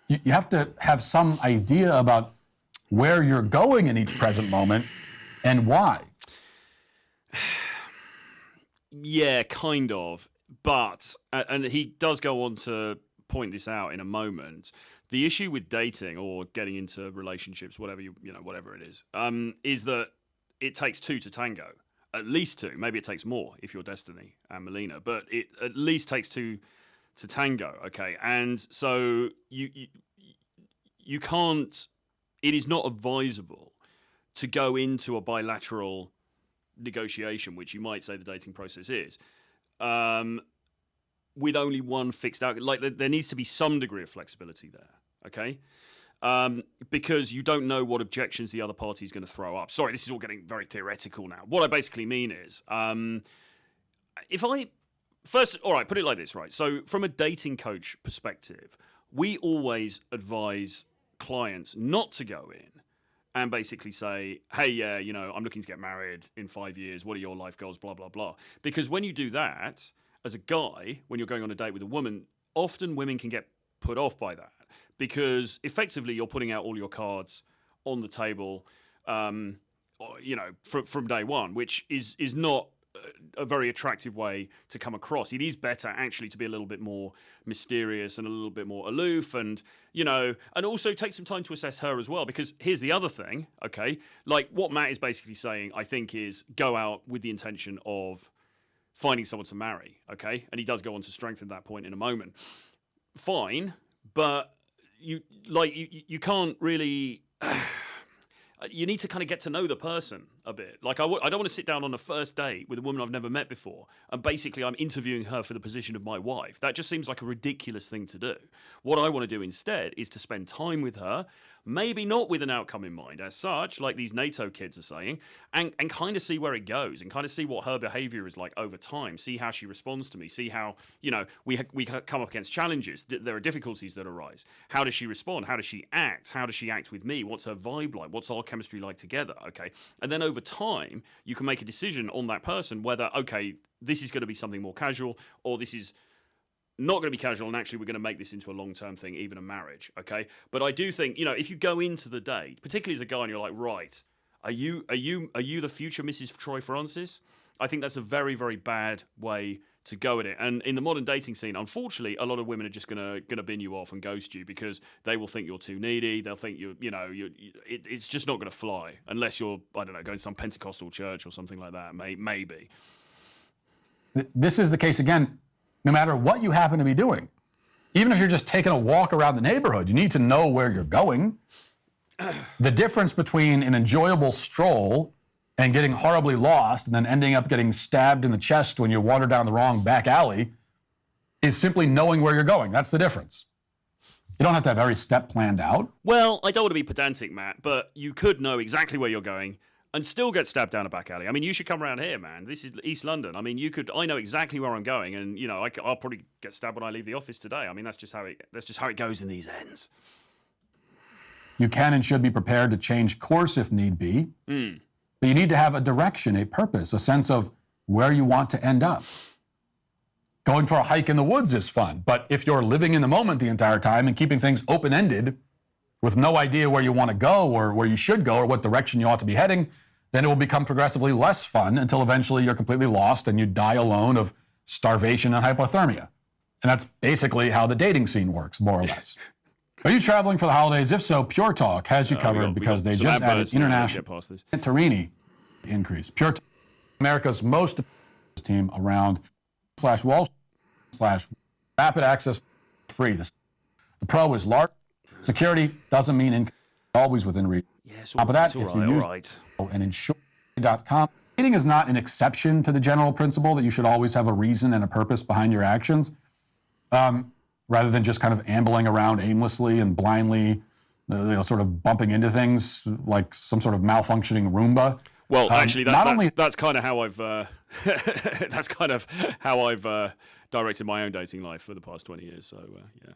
you have to have some idea about where you're going in each present moment and why. Yeah, kind of. But, and he does go on to point this out in a moment, the issue with dating or getting into relationships, whatever whatever it is that it takes two to tango. At least two. Maybe it takes more if you're Destiny and Melina, but it at least takes two to tango, okay? And so you can't, it is not advisable to go into a bilateral negotiation, which you might say the dating process is, with only one fixed outcome. Like there needs to be some degree of flexibility there, okay? Because you don't know what objections the other party is going to throw up. Sorry, this is all getting very theoretical now. What I basically mean is, put it like this, right? So from a dating coach perspective, we always advise clients not to go in and basically say, hey, yeah, I'm looking to get married in 5 years. What are your life goals? Blah, blah, blah. Because when you do that, as a guy, when you're going on a date with a woman, often women can get put off by that because effectively you're putting out all your cards on the table, from day one, which is not a very attractive way to come across. It is better actually to be a little bit more mysterious and a little bit more aloof and also take some time to assess her as well, because here's the other thing, okay? Like what Matt is basically saying, I think, is go out with the intention of finding someone to marry, okay? And he does go on to strengthen that point in a moment. Fine, but you can't really... you need to kind of get to know the person a bit. Like I don't want to sit down on a first date with a woman I've never met before and basically I'm interviewing her for the position of my wife. That just seems like a ridiculous thing to do. What I want to do instead is to spend time with her, maybe not with an outcome in mind as such, like these NATO kids are saying, and kind of see where it goes and kind of see what her behavior is like over time, see how she responds to me, see how, we come up against challenges, there are difficulties that arise. How does she respond? How does she act? How does she act with me? What's her vibe like? What's our chemistry like together? Okay. And then over time, you can make a decision on that person whether, okay, this is going to be something more casual or this is not going to be casual, and actually we're going to make this into a long-term thing, even a marriage, okay? But I do think, if you go into the date, particularly as a guy, and you're like, right, are you the future Mrs. Troy Francis? I think that's a very, very bad way to go at it. And in the modern dating scene, unfortunately, a lot of women are just gonna bin you off and ghost you because they will think you're too needy. They'll think it's just not gonna fly unless you're, I don't know, going to some Pentecostal church or something like that. Maybe. This is the case again. No matter what you happen to be doing, even if you're just taking a walk around the neighborhood, you need to know where you're going. The difference between an enjoyable stroll and getting horribly lost and then ending up getting stabbed in the chest when you wander down the wrong back alley is simply knowing where you're going. That's the difference. You don't have to have every step planned out. Well, I don't want to be pedantic, Matt, but you could know exactly where you're going and still get stabbed down a back alley. I mean, you should come around here, man. This is East London. I mean, I know exactly where I'm going, and I'll probably get stabbed when I leave the office today. I mean, that's just how it goes in these ends. You can and should be prepared to change course if need be. But you need to have a direction, a purpose, a sense of where you want to end up. Going for a hike in the woods is fun, but if you're living in the moment the entire time and keeping things open-ended with no idea where you want to go or where you should go or what direction you ought to be heading, then it will become progressively less fun until eventually you're completely lost and you die alone of starvation and hypothermia. And that's basically how the dating scene works, more or less. Are you traveling for the holidays? If so, Pure Talk has you covered because they just added international Santorini increase. Pure Talk, America's most team around /Wall / rapid access free. The Pro is large. Security doesn't mean always within reach. Yeah, top of that, if you use and insure.com, dating is not an exception to the general principle that you should always have a reason and a purpose behind your actions. Rather than just kind of ambling around aimlessly and blindly, sort of bumping into things like some sort of malfunctioning Roomba. Well, actually, that's kind of how I've directed my own dating life for the past 20 years. So, yeah.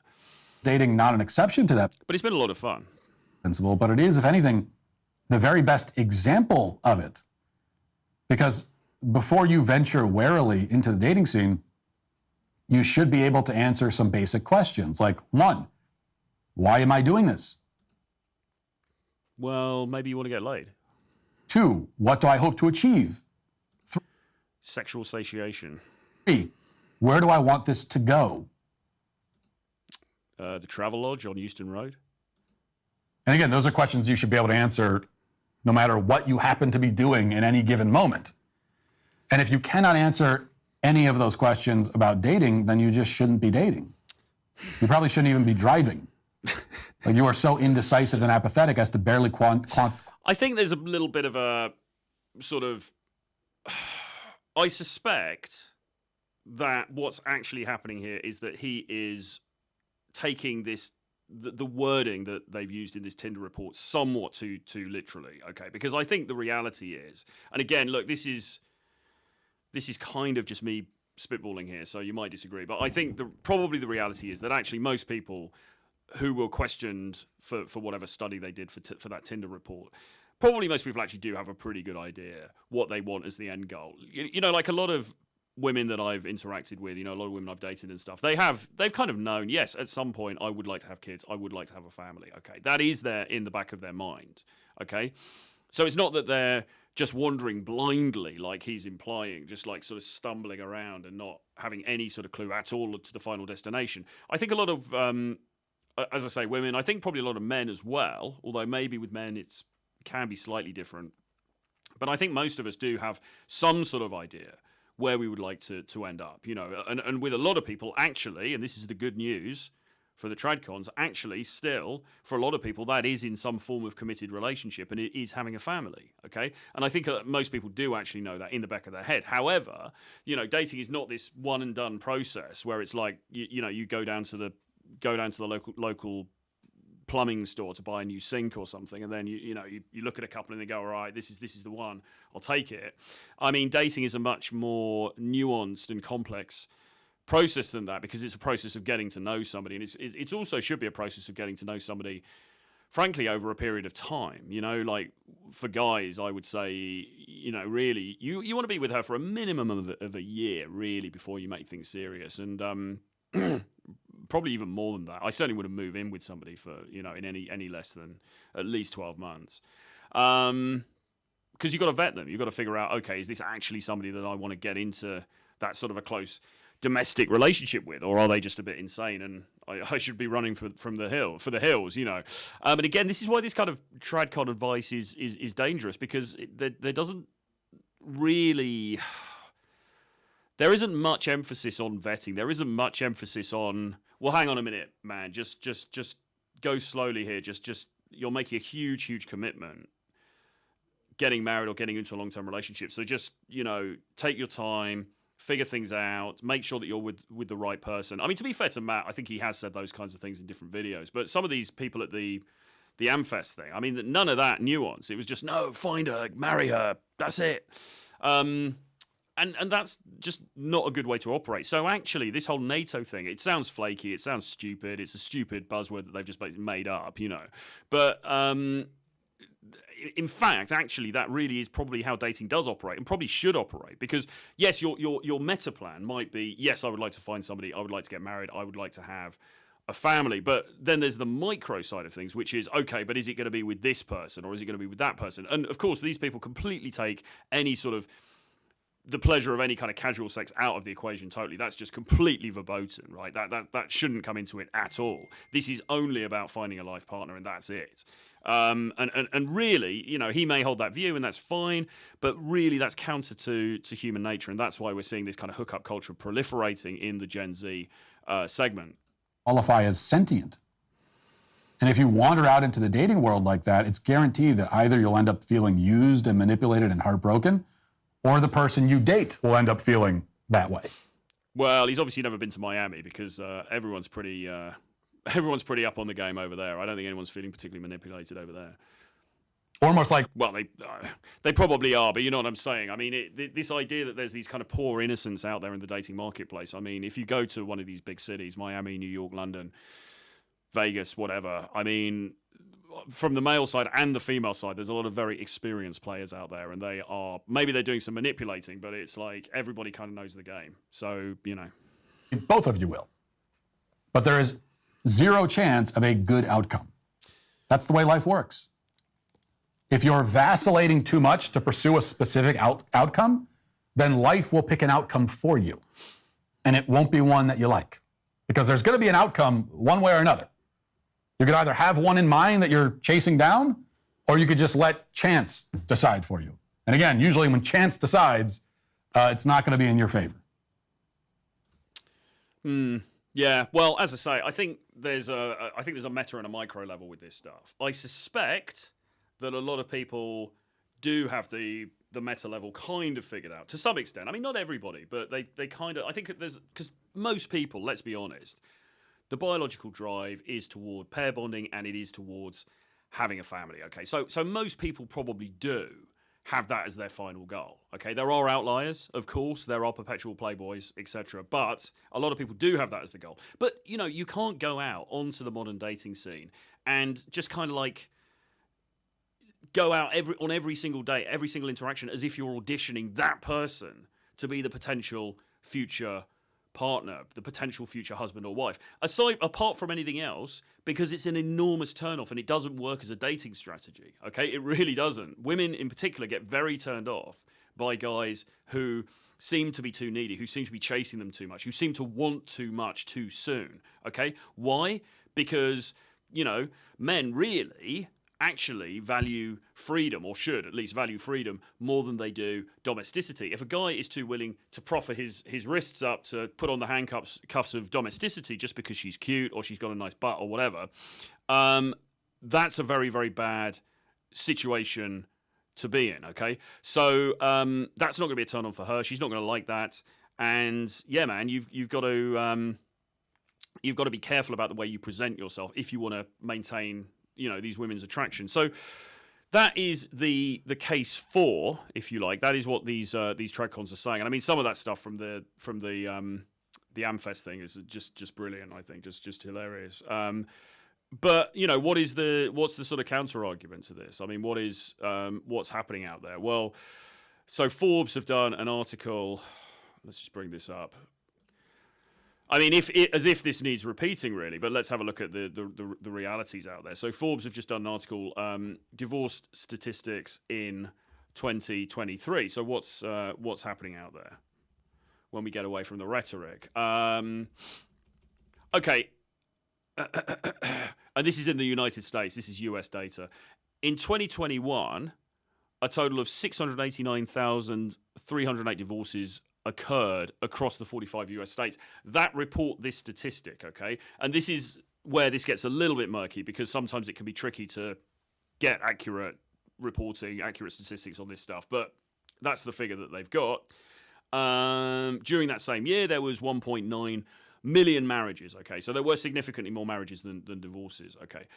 Dating not an exception to that. But it's been a lot of fun. Principle, but it is, if anything, the very best example of it. Because before you venture warily into the dating scene, you should be able to answer some basic questions. Like, 1, why am I doing this? Well, maybe you want to get laid. 2, what do I hope to achieve? 3, sexual satiation. 3, where do I want this to go? The Travel Lodge on Euston Road. And again, those are questions you should be able to answer no matter what you happen to be doing in any given moment. And if you cannot answer any of those questions about dating, then you just shouldn't be dating. You probably shouldn't even be driving. Like, you are so indecisive and apathetic as to barely I think there's a little bit of a sort of... I suspect that what's actually happening here is that he is taking this... The wording that they've used in this Tinder report somewhat too literally, okay? Because I think the reality is... And again, look, this is kind of just me spitballing here, so you might disagree. But I think probably the reality is that actually most people who were questioned for whatever study they did for that Tinder report, probably most people actually do have a pretty good idea what they want as the end goal. You know, like a lot of women that I've interacted with, a lot of women I've dated and stuff, they've kind of known, yes, at some point I would like to have kids, I would like to have a family, okay? That is there in the back of their mind, okay? So it's not that they're just wandering blindly, like he's implying, just like sort of stumbling around and not having any sort of clue at all to the final destination. I think a lot of, as I say, women, I think probably a lot of men as well, although maybe with men it can be slightly different. But I think most of us do have some sort of idea where we would like to end up, and with a lot of people, actually, and this is the good news for the Tradcons, actually still, for a lot of people, that is in some form of committed relationship, and it is having a family, okay? And I think most people do actually know that in the back of their head. However, dating is not this one and done process where it's like, you go down to the local plumbing store to buy a new sink or something, and then you look at a couple and they go, all right, this is the one, I'll take it. I mean, dating is a much more nuanced and complex process than that, because it's a process of getting to know somebody, and it also should be a process of getting to know somebody, frankly, over a period of time. Like for guys, I would say, really, you want to be with her for a minimum of a year, really, before you make things serious, and probably even more than that. I certainly wouldn't move in with somebody for in any less than at least 12 months, because you've got to vet them. You've got to figure out, okay, is this actually somebody that I want to get into that sort of a close domestic relationship with, or are they just a bit insane and I should be running for the hills, And again, this is why this kind of Tradcon advice is dangerous, because there doesn't really... There isn't much emphasis on vetting. There isn't much emphasis on, well, hang on a minute, man, just go slowly here. Just you're making a huge commitment, getting married or getting into a long-term relationship. So just, take your time, figure things out, make sure that you're with the right person. I mean, to be fair to Matt, I think he has said those kinds of things in different videos. But some of these people at the Amfest thing, I mean, none of that nuance. It was just, no, find her, marry her, that's it. And that's just not a good way to operate. So actually, this whole NATO thing, it sounds flaky, it sounds stupid, it's a stupid buzzword that they've just basically made up, But in fact, actually, that really is probably how dating does operate, and probably should operate. Because yes, your meta plan might be, yes, I would like to find somebody, I would like to get married, I would like to have a family. But then there's the micro side of things, which is, okay, but is it going to be with this person or is it going to be with that person? And of course, these people completely take any sort of the pleasure of any kind of casual sex out of the equation totally. That's just completely verboten, right? That shouldn't come into it at all. This is only about finding a life partner, and that's it. And really, you know, he may hold that view, and that's fine, but really that's counter to human nature, and that's why we're seeing this kind of hookup culture proliferating in the Gen Z segment. Qualify as sentient. And if you wander out into the dating world like that, it's guaranteed that either you'll end up feeling used and manipulated and heartbroken, or the person you date will end up feeling that way. Well, he's obviously never been to Miami because everyone's pretty up on the game over there. I don't think anyone's feeling particularly manipulated over there. Almost like, well, they probably are, but you know what I'm saying. I mean, this idea that there's these kind of poor innocents out there in the dating marketplace. I mean, if you go to one of these big cities, Miami, New York, London, Vegas, whatever, I mean, from the male side and the female side, there's a lot of very experienced players out there, and maybe they're doing some manipulating, but it's like everybody kind of knows the game. So, you know. Both of you will. But there is zero chance of a good outcome. That's the way life works. If you're vacillating too much to pursue a specific outcome, then life will pick an outcome for you. And it won't be one that you like. Because there's going to be an outcome one way or another. You could either have one in mind that you're chasing down, or you could just let chance decide for you. And again, usually when chance decides, it's not going to be in your favor. Yeah, well, as I say, I think there's a meta and a micro level with this stuff. I suspect that a lot of people do have the meta level kind of figured out to some extent. I mean, not everybody, but they kind of, I think there's, because most people, let's be honest, the biological drive is toward pair bonding, and it is towards having a family, okay? So most people probably do have that as their final goal, okay? There are outliers, of course. There are perpetual playboys, etc. But a lot of people do have that as the goal. But, you know, you can't go out onto the modern dating scene and just kind of like go out on every single date, every single interaction, as if you're auditioning that person to be the potential future partner, the potential future husband or wife. Apart from anything else, because it's an enormous turnoff and it doesn't work as a dating strategy, okay? It really doesn't. Women in particular get very turned off by guys who seem to be too needy, who seem to be chasing them too much, who seem to want too much too soon, okay? Why? Because, you know, men really actually value freedom, or should at least value freedom, more than they do domesticity. If a guy is too willing to proffer his wrists up to put on the handcuffs of domesticity just because she's cute or she's got a nice butt or whatever, that's a very, very bad situation to be in, okay? So that's not going to be a turn on for her. She's not going to like that. And yeah, man, you've got to be careful about the way you present yourself if you want to maintain, you know, these women's attraction. So that is the case for, if you like, that is what these Tradcons are saying. And I mean, some of that stuff from the Amfest thing is just brilliant. I think just hilarious. But you know, what's the sort of counter argument to this? I mean, what's happening out there? Well, so Forbes have done an article. Let's just bring this up. I mean, as if this needs repeating, really, but let's have a look at the realities out there. So Forbes have just done an article, divorce statistics in 2023. So what's happening out there when we get away from the rhetoric? Okay, and this is in the United States. This is US data. In 2021, a total of 689,308 divorces occurred across the 45 US states that report this statistic, okay? And this is where this gets a little bit murky, because sometimes it can be tricky to get accurate reporting, accurate statistics on this stuff, but that's the figure that they've got. During that same year, there was 1.9 million marriages, okay? So there were significantly more marriages than divorces, okay?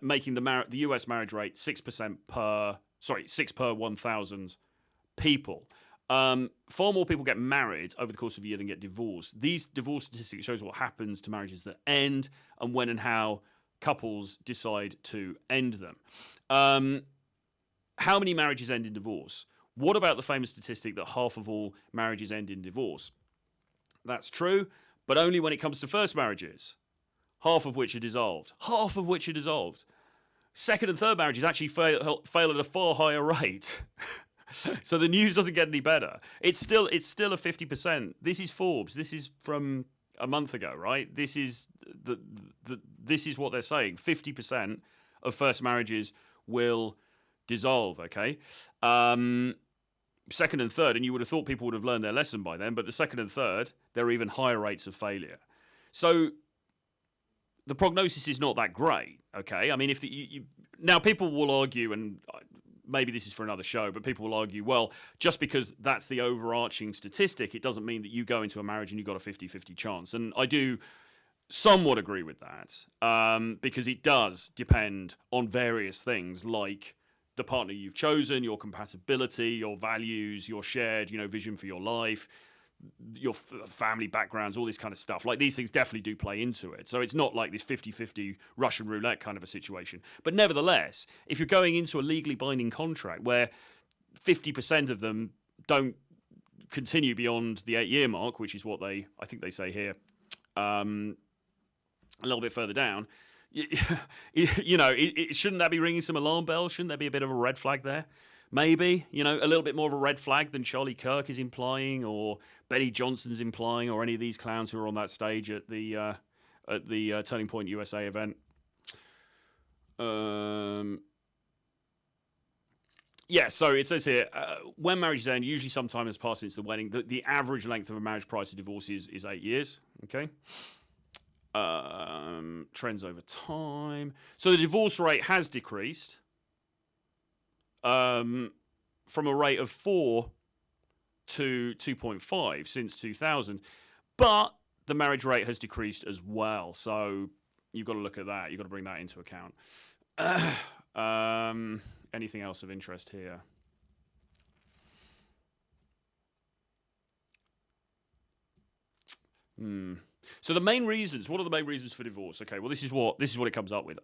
Making the US marriage rate 6 per 1,000 people. Far more people get married over the course of a year than get divorced. These divorce statistics shows what happens to marriages that end and when and how couples decide to end them. How many marriages end in divorce? What about the famous statistic that half of all marriages end in divorce? That's true, but only when it comes to first marriages, half of which are dissolved. Half of which are dissolved. Second and third marriages actually fail at a far higher rate. So the news doesn't get any better. It's still a 50%. This is Forbes. This is from a month ago, right? This is this is what they're saying. 50% of first marriages will dissolve. Okay. Second and third, and you would have thought people would have learned their lesson by then, but the second and third, there are even higher rates of failure. So the prognosis is not that great, okay? I mean, if now people will argue, and maybe this is for another show, but people will argue, well, just because that's the overarching statistic, it doesn't mean that you go into a marriage and you've got a 50-50 chance. And I do somewhat agree with that, because it does depend on various things like the partner you've chosen, your compatibility, your values, your shared, vision for your life, your family backgrounds, all this kind of stuff. Like, these things definitely do play into it. So it's not like this 50-50 Russian roulette kind of a situation. But nevertheless, if you're going into a legally binding contract where 50% of them don't continue beyond the 8-year mark, which is what I think they say here, a little bit further down, shouldn't that be ringing some alarm bells? Shouldn't there be a bit of a red flag there? Maybe, a little bit more of a red flag than Charlie Kirk is implying, or Benny Johnson's implying, or any of these clowns who are on that stage at the Turning Point USA event. Yeah, so it says here, when marriages end, usually some time has passed since the wedding. The average length of a marriage prior to divorce is 8 years. Okay. Trends over time. So the divorce rate has decreased from a rate of 4 to 2.5 since 2000, but the marriage rate has decreased as well. So you've got to look at that. You've got to bring that into account. Anything else of interest here? So the main reasons, what are the main reasons for divorce? Okay, well, this is what it comes up with.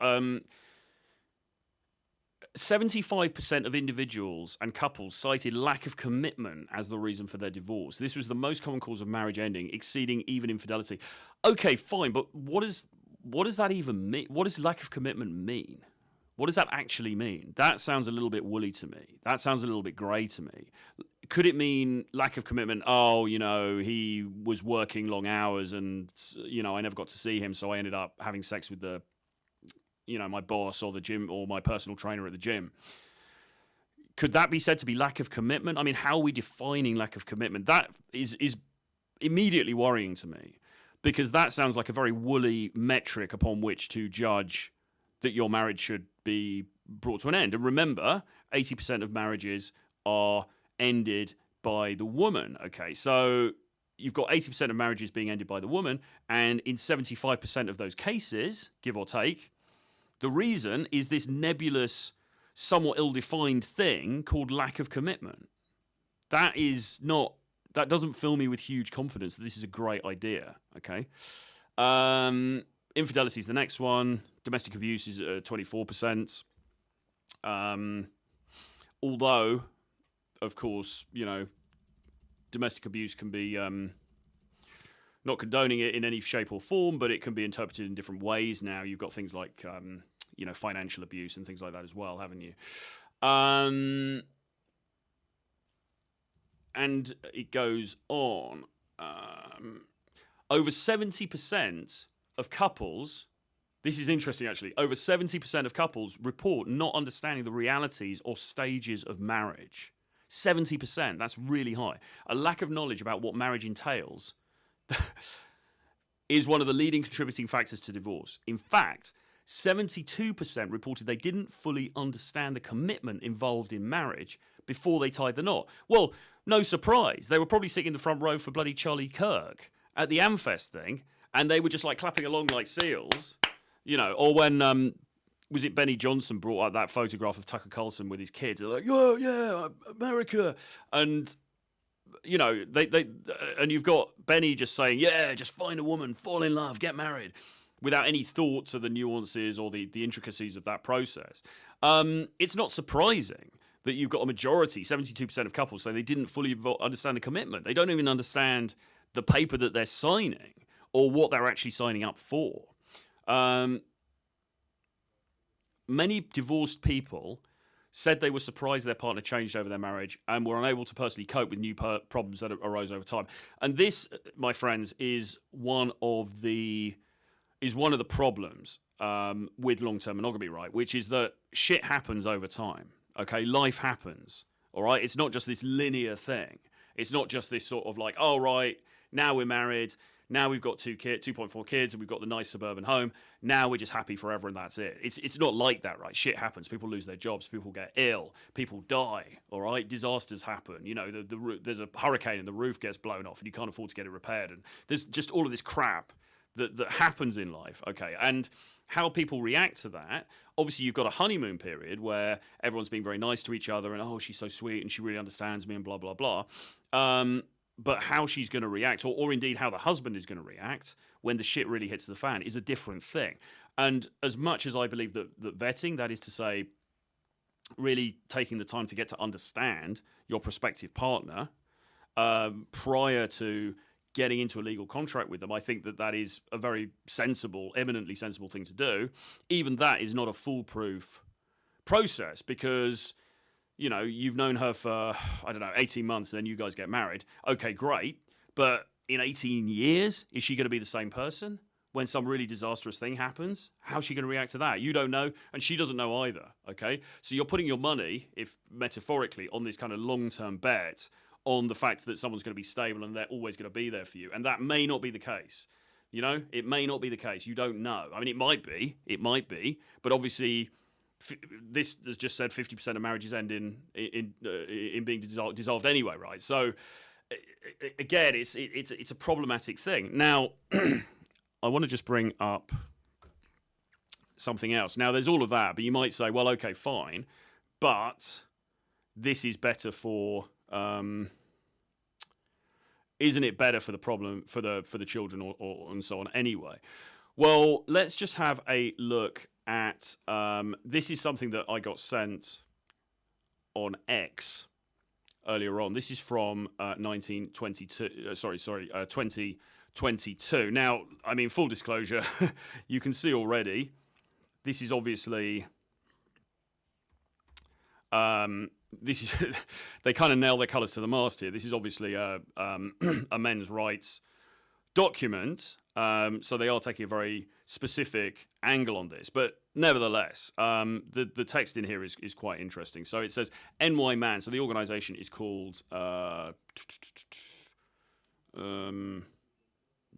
75% of individuals and couples cited lack of commitment as the reason for their divorce. This was the most common cause of marriage ending, exceeding even infidelity. Okay, fine, but what does that even mean? What does lack of commitment mean? What does that actually mean? That sounds a little bit woolly to me. That sounds a little bit grey to me. Could it mean lack of commitment? Oh, he was working long hours and, I never got to see him, so I ended up having sex with my boss or the gym or my personal trainer at the gym. Could that be said to be lack of commitment? I mean, how are we defining lack of commitment? That is immediately worrying to me, because that sounds like a very woolly metric upon which to judge that your marriage should be brought to an end. And remember, 80% of marriages are ended by the woman. Okay, so you've got 80% of marriages being ended by the woman, and in 75% of those cases, give or take, the reason is this nebulous, somewhat ill-defined thing called lack of commitment. That doesn't fill me with huge confidence that this is a great idea, okay? Infidelity is the next one. Domestic abuse is 24%. Although, of course, domestic abuse can be, not condoning it in any shape or form, but it can be interpreted in different ways now. You've got things like, financial abuse and things like that as well, haven't you? And it goes on. Over 70% of couples, this is interesting actually, over 70% of couples report not understanding the realities or stages of marriage. 70%, that's really high. A lack of knowledge about what marriage entails is one of the leading contributing factors to divorce. In fact, 72% reported they didn't fully understand the commitment involved in marriage before they tied the knot. Well, no surprise. They were probably sitting in the front row for bloody Charlie Kirk at the Amfest thing, and they were just like clapping along like seals, or when, was it Benny Johnson brought out that photograph of Tucker Carlson with his kids? They're like, yeah, America. And, and you've got Benny just saying, yeah, just find a woman, fall in love, get married, without any thought to the nuances or the intricacies of that process. It's not surprising that you've got a majority, 72% of couples, say they didn't fully understand the commitment. They don't even understand the paper that they're signing or what they're actually signing up for. Many divorced people said they were surprised their partner changed over their marriage and were unable to personally cope with new problems that arose over time. And this, my friends, is one of the problems with long-term monogamy, right? Which is that shit happens over time. Okay, life happens. All right, it's not just this linear thing. It's not just this sort of like, oh right, now we're married. Now we've got 2.4 kids, and we've got the nice suburban home. Now we're just happy forever, and that's it. It's not like that, right? Shit happens. People lose their jobs. People get ill. People die. All right, disasters happen. You know, there's a hurricane and the roof gets blown off, and you can't afford to get it repaired. And there's just all of this crap that happens in life. Okay, and how people react to that. Obviously, you've got a honeymoon period where everyone's being very nice to each other, and oh, she's so sweet, and she really understands me, and blah blah blah. But how she's going to react, or indeed how the husband is going to react when the shit really hits the fan, is a different thing. And as much as I believe that vetting, that is to say, really taking the time to get to understand your prospective partner prior to getting into a legal contract with them, I think that is a very sensible, eminently sensible thing to do. Even that is not a foolproof process, because you know, you've known her for, 18 months, and then you guys get married. Okay, great. But in 18 years, is she going to be the same person when some really disastrous thing happens? How's she going to react to that? You don't know, and she doesn't know either, okay? So you're putting your money, if metaphorically, on this kind of long-term bet on the fact that someone's going to be stable and they're always going to be there for you. And that may not be the case. You know, it may not be the case. You don't know. I mean, it might be, but obviously this has just said 50% of marriages end in being dissolved anyway, right? So again, it's a problematic thing. Now, I want to just bring up something else. Now, there's all of that, but you might say, well, okay, fine, but this is better for. Isn't it better for the problem for the children or and so on anyway? Well, let's just have a look at this is something that I got sent on X earlier on. This is from 2022. Now, I mean, full disclosure, you can see already, this is obviously this is they kind of nail their colours to the mast here. This is obviously a men's rights document, so they are taking a very specific angle on this. But nevertheless, the text in here is quite interesting. So it says NY Man. So the organisation is called what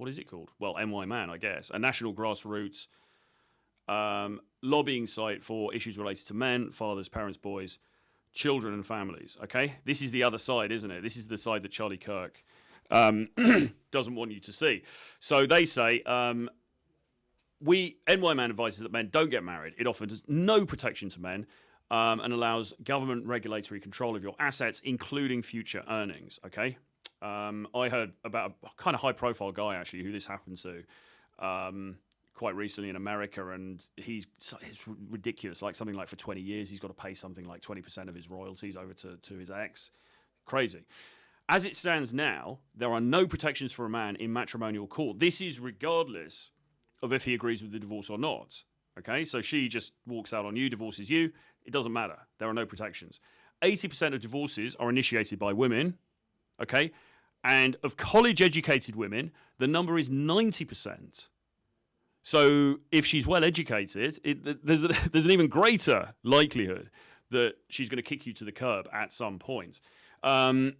is it called? Well, NY Man, I guess, a national grassroots lobbying site for issues related to men, fathers, parents, boys, children and families. Okay, this is the other side, isn't it? This is the side that Charlie Kirk doesn't want you to see. So they say NY Man advises that men don't get married. It offers no protection to men and allows government regulatory control of your assets, including future earnings. Okay, I heard about a kind of high-profile guy actually who this happened to quite recently in America, and it's ridiculous. Like something like for 20 years, he's got to pay something like 20% of his royalties over to his ex. Crazy. As it stands now, there are no protections for a man in matrimonial court. This is regardless of if he agrees with the divorce or not. Okay, so she just walks out on you, divorces you. It doesn't matter. There are no protections. 80% of divorces are initiated by women. Okay, and of college-educated women, the number is 90%. So if she's well educated, there's an even greater likelihood that she's going to kick you to the curb at some point. A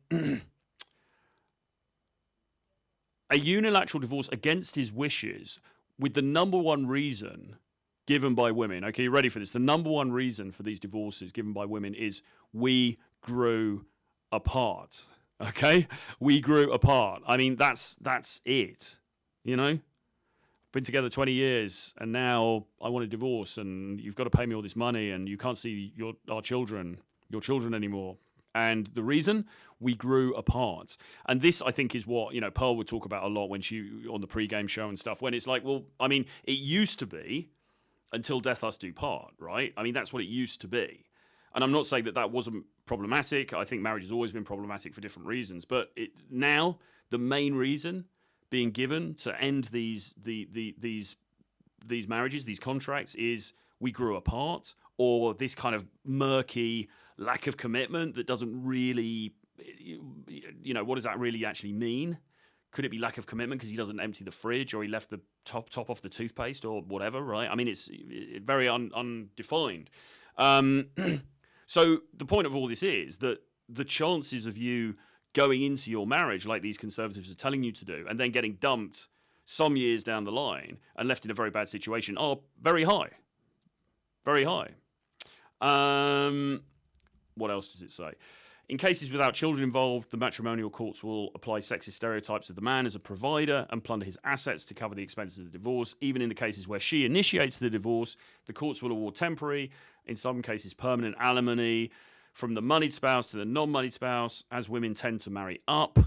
unilateral divorce against his wishes, with the number one reason given by women. Okay, you ready for this? The number one reason for these divorces given by women is we grew apart. Okay, we grew apart. I mean, that's it. You know. Been together 20 years, and now I want a divorce, and you've got to pay me all this money, and you can't see your children anymore. And the reason, we grew apart. And this, I think, is what, you know, Pearl would talk about a lot when she on the pre-game show and stuff, when it's like, well, I mean, it used to be until death us do part, right? I mean, that's what it used to be. And I'm not saying that wasn't problematic. I think marriage has always been problematic for different reasons. But now, the main reason being given to end these marriages, these contracts, is we grew apart, or this kind of murky lack of commitment that doesn't really, what does that really actually mean? Could it be lack of commitment because he doesn't empty the fridge, or he left the top off the toothpaste, or whatever, right? I mean, it's very undefined. So the point of all this is that the chances of you going into your marriage like these conservatives are telling you to do, and then getting dumped some years down the line and left in a very bad situation are very high. Very high. What else does it say? In cases without children involved, the matrimonial courts will apply sexist stereotypes of the man as a provider and plunder his assets to cover the expenses of the divorce. Even in the cases where she initiates the divorce, the courts will award temporary, in some cases permanent alimony from the moneyed spouse to the non-moneyed spouse, as women tend to marry up.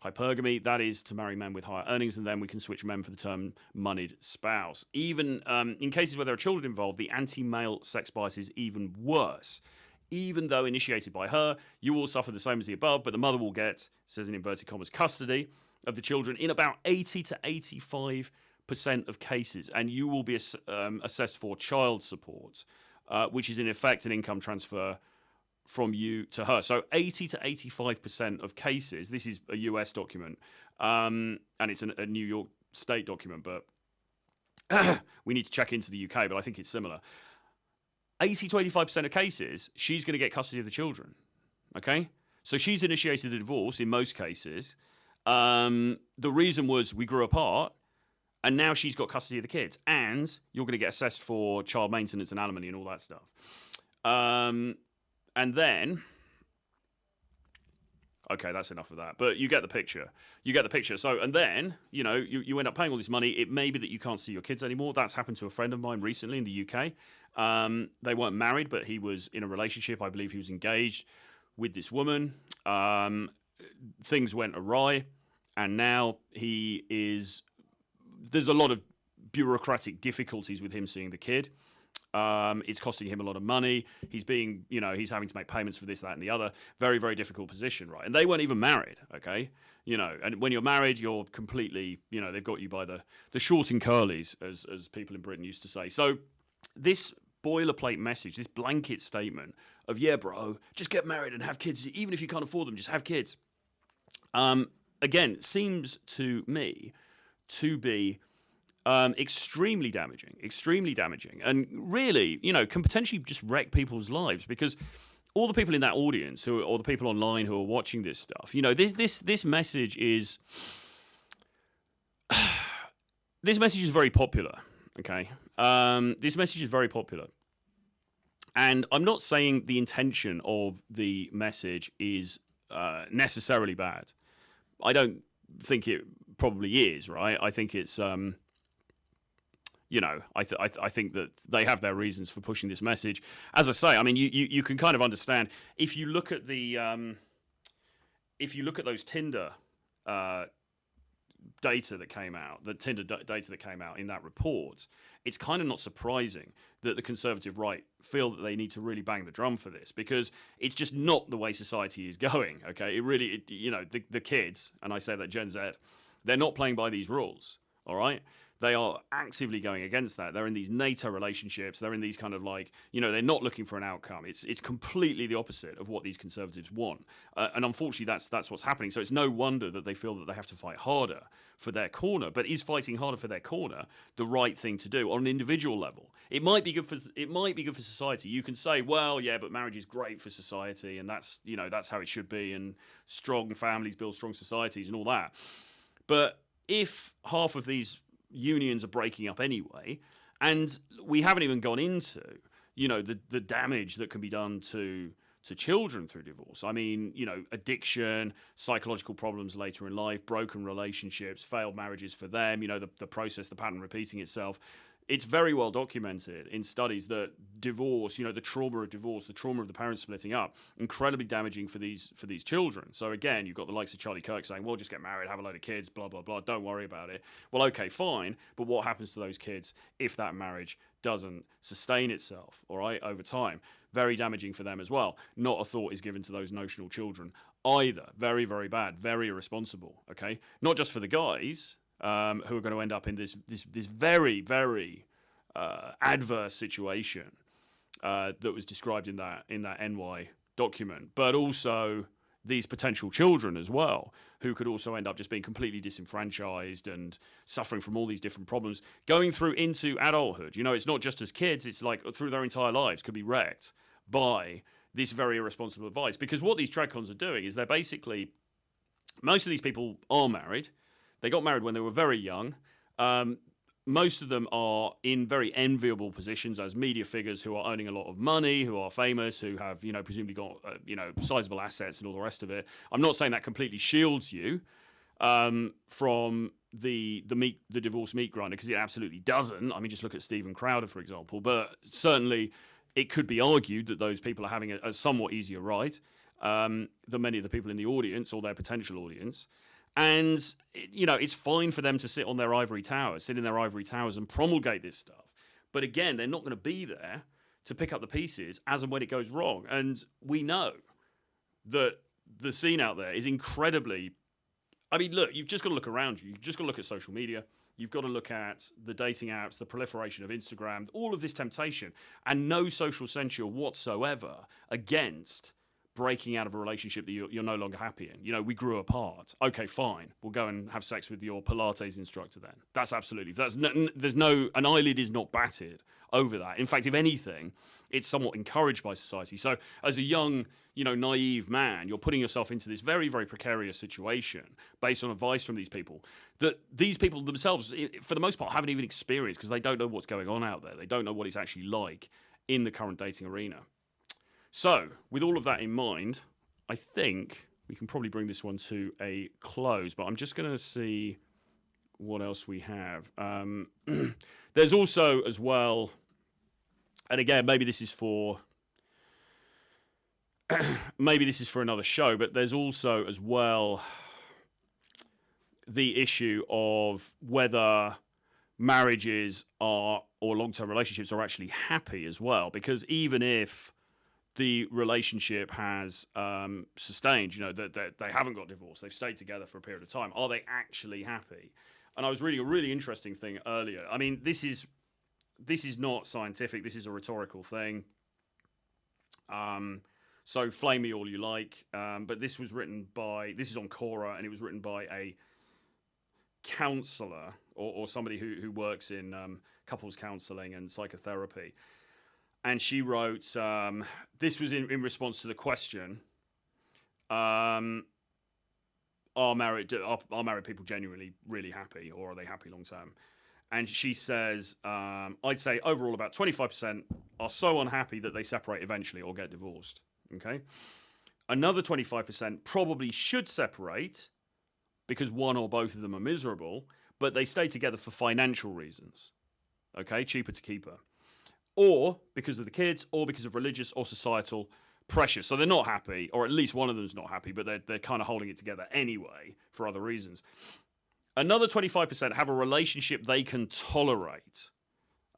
Hypergamy, that is to marry men with higher earnings, and then we can switch men for the term moneyed spouse. Even in cases where there are children involved, the anti-male sex bias is even worse. Even though initiated by her, you will suffer the same as the above, but the mother will get, says in inverted commas, custody of the children in about 80 to 85% of cases, and you will be assessed for child support, which is in effect an income transfer from you to her. So 80 to 85% of cases, this is a US document, and it's a New York state document, but we need to check into the UK, but I think it's similar. 80 to 85% of cases, she's going to get custody of the children, okay? So she's initiated the divorce in most cases. The reason was we grew apart, and now she's got custody of the kids, and you're going to get assessed for child maintenance and alimony and all that stuff. And then, okay, that's enough of that. But you get the picture. You get the picture. So, and then, you end up paying all this money. It may be that you can't see your kids anymore. That's happened to a friend of mine recently in the UK. They weren't married, but he was in a relationship. I believe he was engaged with this woman. Things went awry, and now there's a lot of bureaucratic difficulties with him seeing the kid. It's costing him a lot of money. He's having to make payments for this, that, and the other. Very, very difficult position, right? And they weren't even married, okay? And when you're married, you're completely, they've got you by the short and curlies, as people in Britain used to say. So this boilerplate message, this blanket statement of, yeah, bro, just get married and have kids. Even if you can't afford them, just have kids. Again, seems to me to be extremely damaging, and really, can potentially just wreck people's lives, because all the people in that audience or the people online who are watching this stuff, this message is very popular. Okay, this message is very popular, and I'm not saying the intention of the message is necessarily bad. I don't think it probably is, right? I think it's I think that they have their reasons for pushing this message. As I say, I mean, you can kind of understand if you look at those Tinder data that came out, in that report. It's kind of not surprising that the conservative right feel that they need to really bang the drum for this, because it's just not the way society is going. Okay, the kids, and I say that Gen Z, they're not playing by these rules. All right. They are actively going against that. They're in these NATO relationships. They're in these kind of they're not looking for an outcome. It's completely the opposite of what these conservatives want. And unfortunately, that's what's happening. So it's no wonder that they feel that they have to fight harder for their corner. But is fighting harder for their corner the right thing to do on an individual level? It might be good for society. You can say, well, yeah, but marriage is great for society, and that's how it should be, and strong families build strong societies and all that. But if half of these unions are breaking up anyway, and we haven't even gone into the damage that can be done to children through divorce. I mean, addiction, psychological problems later in life, broken relationships, failed marriages for them, the process, the pattern repeating itself. It's very well documented in studies that divorce, the trauma of divorce, the trauma of the parents splitting up, incredibly damaging for these children. So again, you've got the likes of Charlie Kirk saying, well, just get married, have a load of kids, blah, blah, blah, don't worry about it. Well, okay, fine, but what happens to those kids if that marriage doesn't sustain itself, all right, over time? Very damaging for them as well. Not a thought is given to those notional children either. Very, very bad, very irresponsible, okay? Not just for the guys, who are going to end up in this very, very adverse situation that was described in that NY document, but also these potential children as well, who could also end up just being completely disenfranchised and suffering from all these different problems, going through into adulthood. You know, it's not just as kids, it's like through their entire lives could be wrecked by this very irresponsible advice. Because what these Tradcons are doing is they're basically, most of these people are married. They got married when they were very young. Most of them are in very enviable positions as media figures who are earning a lot of money, who are famous, who have, you know, presumably got, sizable assets and all the rest of it. I'm not saying that completely shields you from the divorce meat grinder, because it absolutely doesn't. I mean, just look at Stephen Crowder, for example. But certainly it could be argued that those people are having a somewhat easier ride than many of the people in the audience or their potential audience. And, you know, it's fine for them to sit in their ivory towers and promulgate this stuff. But again, they're not going to be there to pick up the pieces as and when it goes wrong. And we know that the scene out there is incredibly... I mean, look, you've just got to look around you. You've just got to look at social media. You've got to look at the dating apps, the proliferation of Instagram, all of this temptation, and no social censure whatsoever against breaking out of a relationship that you're no longer happy in. You know, we grew apart. Okay, fine. We'll go and have sex with your Pilates instructor then. That's absolutely... There's no... An eyelid is not batted over that. In fact, if anything, it's somewhat encouraged by society. So as a young, naive man, you're putting yourself into this very, very precarious situation based on advice from these people that these people themselves, for the most part, haven't even experienced, because they don't know what's going on out there. They don't know what it's actually like in the current dating arena. So, with all of that in mind, I think we can probably bring this one to a close, but I'm just going to see what else we have. There's also, as well, and again, maybe this is for another show, but there's also, as well, the issue of whether marriages or long-term relationships are actually happy as well, because even if the relationship has sustained, that they haven't got divorced, they've stayed together for a period of time, are they actually happy? And I was reading a really interesting thing earlier. I mean, this is not scientific, this is a rhetorical thing. So flame me all you like. But this is on Quora, and it was written by a counselor or somebody who works in couples counseling and psychotherapy. And she wrote, this was in response to the question, are married people genuinely really happy, or are they happy long term? And she says, I'd say overall about 25% are so unhappy that they separate eventually or get divorced. Okay. Another 25% probably should separate because one or both of them are miserable, but they stay together for financial reasons. Okay. Cheaper to keep her. Or because of the kids, or because of religious or societal pressure. So they're not happy, or at least one of them's not happy, but they're kind of holding it together anyway for other reasons. Another 25% have a relationship they can tolerate.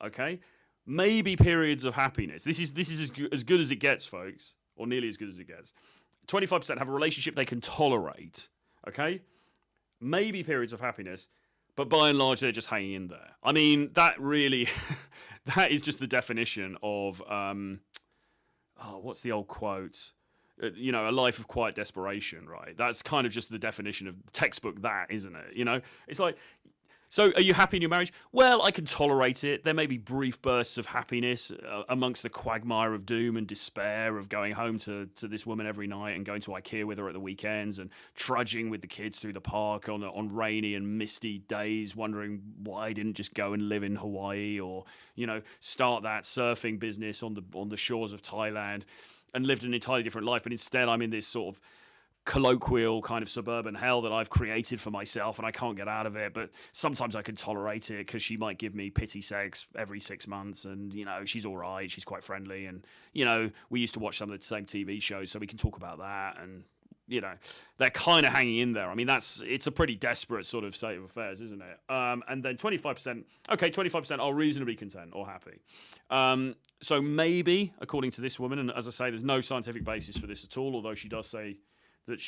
Okay? Maybe periods of happiness. This is as good as it gets, folks, or nearly as good as it gets. 25% have a relationship they can tolerate. Okay? Maybe periods of happiness, but by and large, they're just hanging in there. I mean, that really... That is just the definition of, what's the old quote? A life of quiet desperation, right? That's kind of just the definition of textbook that, isn't it? It's like, so are you happy in your marriage? Well, I can tolerate it. There may be brief bursts of happiness amongst the quagmire of doom and despair of going home to this woman every night and going to IKEA with her at the weekends and trudging with the kids through the park on rainy and misty days, wondering why I didn't just go and live in Hawaii or, start that surfing business on the shores of Thailand and lived an entirely different life. But instead, I'm in this sort of colloquial kind of suburban hell that I've created for myself, and I can't get out of it, but sometimes I can tolerate it because she might give me pity sex every 6 months, and she's all right, she's quite friendly, and we used to watch some of the same TV shows, so we can talk about that, and they're kind of hanging in there. I mean, it's a pretty desperate sort of state of affairs, isn't it? And then 25% are reasonably content or happy. So maybe, according to this woman, and as I say, there's no scientific basis for this at all, although she does say that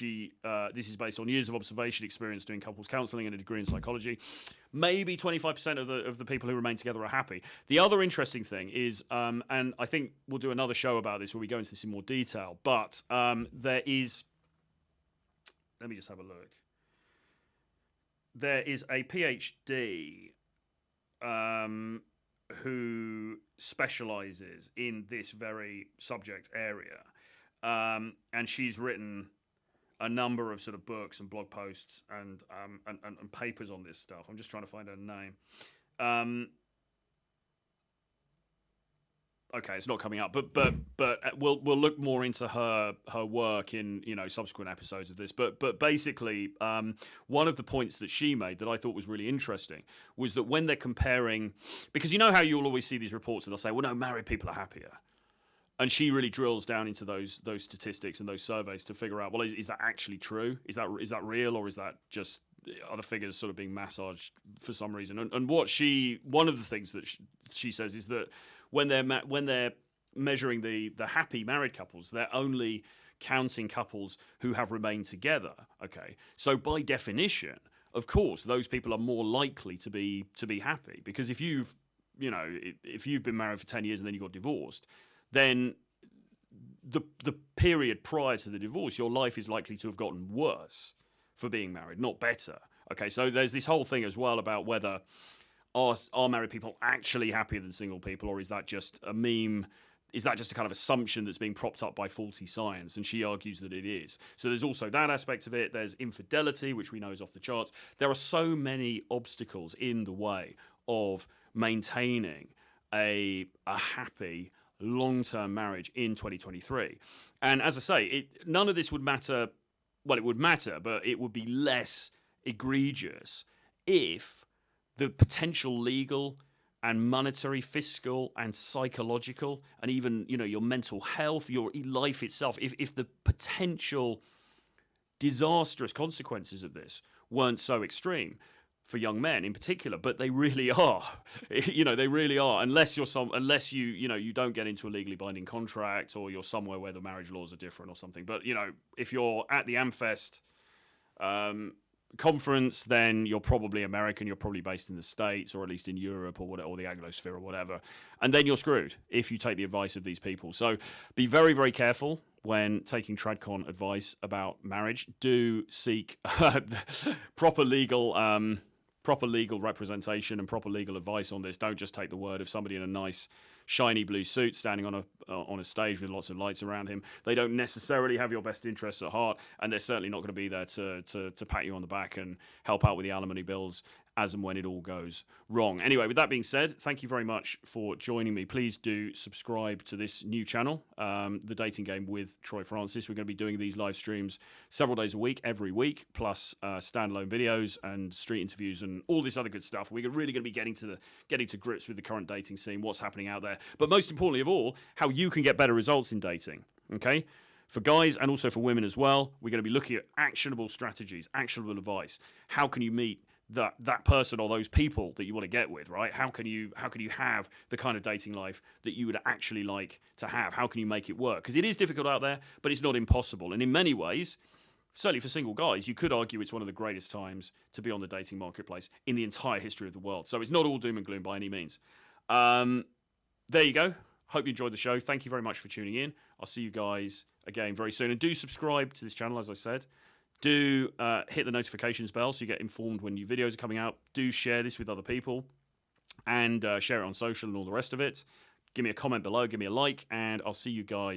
this is based on years of observation, experience doing couples counselling, and a degree in psychology. Maybe 25% of the people who remain together are happy. The other interesting thing is, and I think we'll do another show about this where we go into this in more detail, but there is, let me just have a look. There is a PhD who specializes in this very subject area. And she's written a number of sort of books and blog posts and papers on this stuff. I'm just trying to find her name. Okay, it's not coming up, but we'll look more into her work in subsequent episodes of this. But basically, one of the points that she made that I thought was really interesting was that when they're comparing, because you know how you'll always see these reports and they'll say, well, no, married people are happier. And she really drills down into those statistics and those surveys to figure out, well, is that actually true? Is that real, or is that just other figures sort of being massaged for some reason? And one of the things that she says is that when they're measuring the happy married couples, they're only counting couples who have remained together. Okay, so by definition, of course, those people are more likely to be happy, because if you've been married for 10 years and then you got divorced, then the period prior to the divorce, your life is likely to have gotten worse for being married, not better. Okay, so there's this whole thing as well about whether are married people actually happier than single people, or is that just a meme? Is that just a kind of assumption that's being propped up by faulty science? And she argues that it is. So there's also that aspect of it. There's infidelity, which we know is off the charts. There are so many obstacles in the way of maintaining a happy long-term marriage in 2023. And as I say, none of this would matter. Well, it would matter, but it would be less egregious if the potential legal and monetary, fiscal and psychological, and even your mental health, your life itself, if the potential disastrous consequences of this weren't so extreme for young men in particular, but they really are. They really are. Unless you don't get into a legally binding contract, or you're somewhere where the marriage laws are different or something. But if you're at the AmFest conference, then you're probably American. You're probably based in the States, or at least in Europe, or whatever, or the Anglosphere, or whatever. And then you're screwed if you take the advice of these people. So be very, very careful when taking Tradcon advice about marriage. Do seek proper legal representation and proper legal advice on this. Don't just take the word of somebody in a nice shiny blue suit standing on a stage with lots of lights around him. They don't necessarily have your best interests at heart, and they're certainly not going to be there to pat you on the back and help out with the alimony bills as and when it all goes wrong. Anyway, with that being said, thank you very much for joining me. Please do subscribe to this new channel, The Dating Game with Troy Francis. We're going to be doing these live streams several days a week, every week, plus standalone videos and street interviews and all this other good stuff. We're really going to be getting to grips with the current dating scene, what's happening out there, but most importantly of all, how you can get better results in dating, okay? For guys and also for women as well, we're going to be looking at actionable strategies, actionable advice. How can you meet that person or those people that you want to get with, right? How can you have the kind of dating life that you would actually like to have? How can you make it work? Because it is difficult out there, but it's not impossible. And in many ways, certainly for single guys, you could argue it's one of the greatest times to be on the dating marketplace in the entire history of the world. So it's not all doom and gloom by any means. There you go. Hope you enjoyed the show. Thank you very much for tuning in. I'll see you guys again very soon. And do subscribe to this channel, as I said. Do hit the notifications bell so you get informed when new videos are coming out. Do share this with other people, and share it on social and all the rest of it. Give me a comment below, give me a like, and I'll see you guys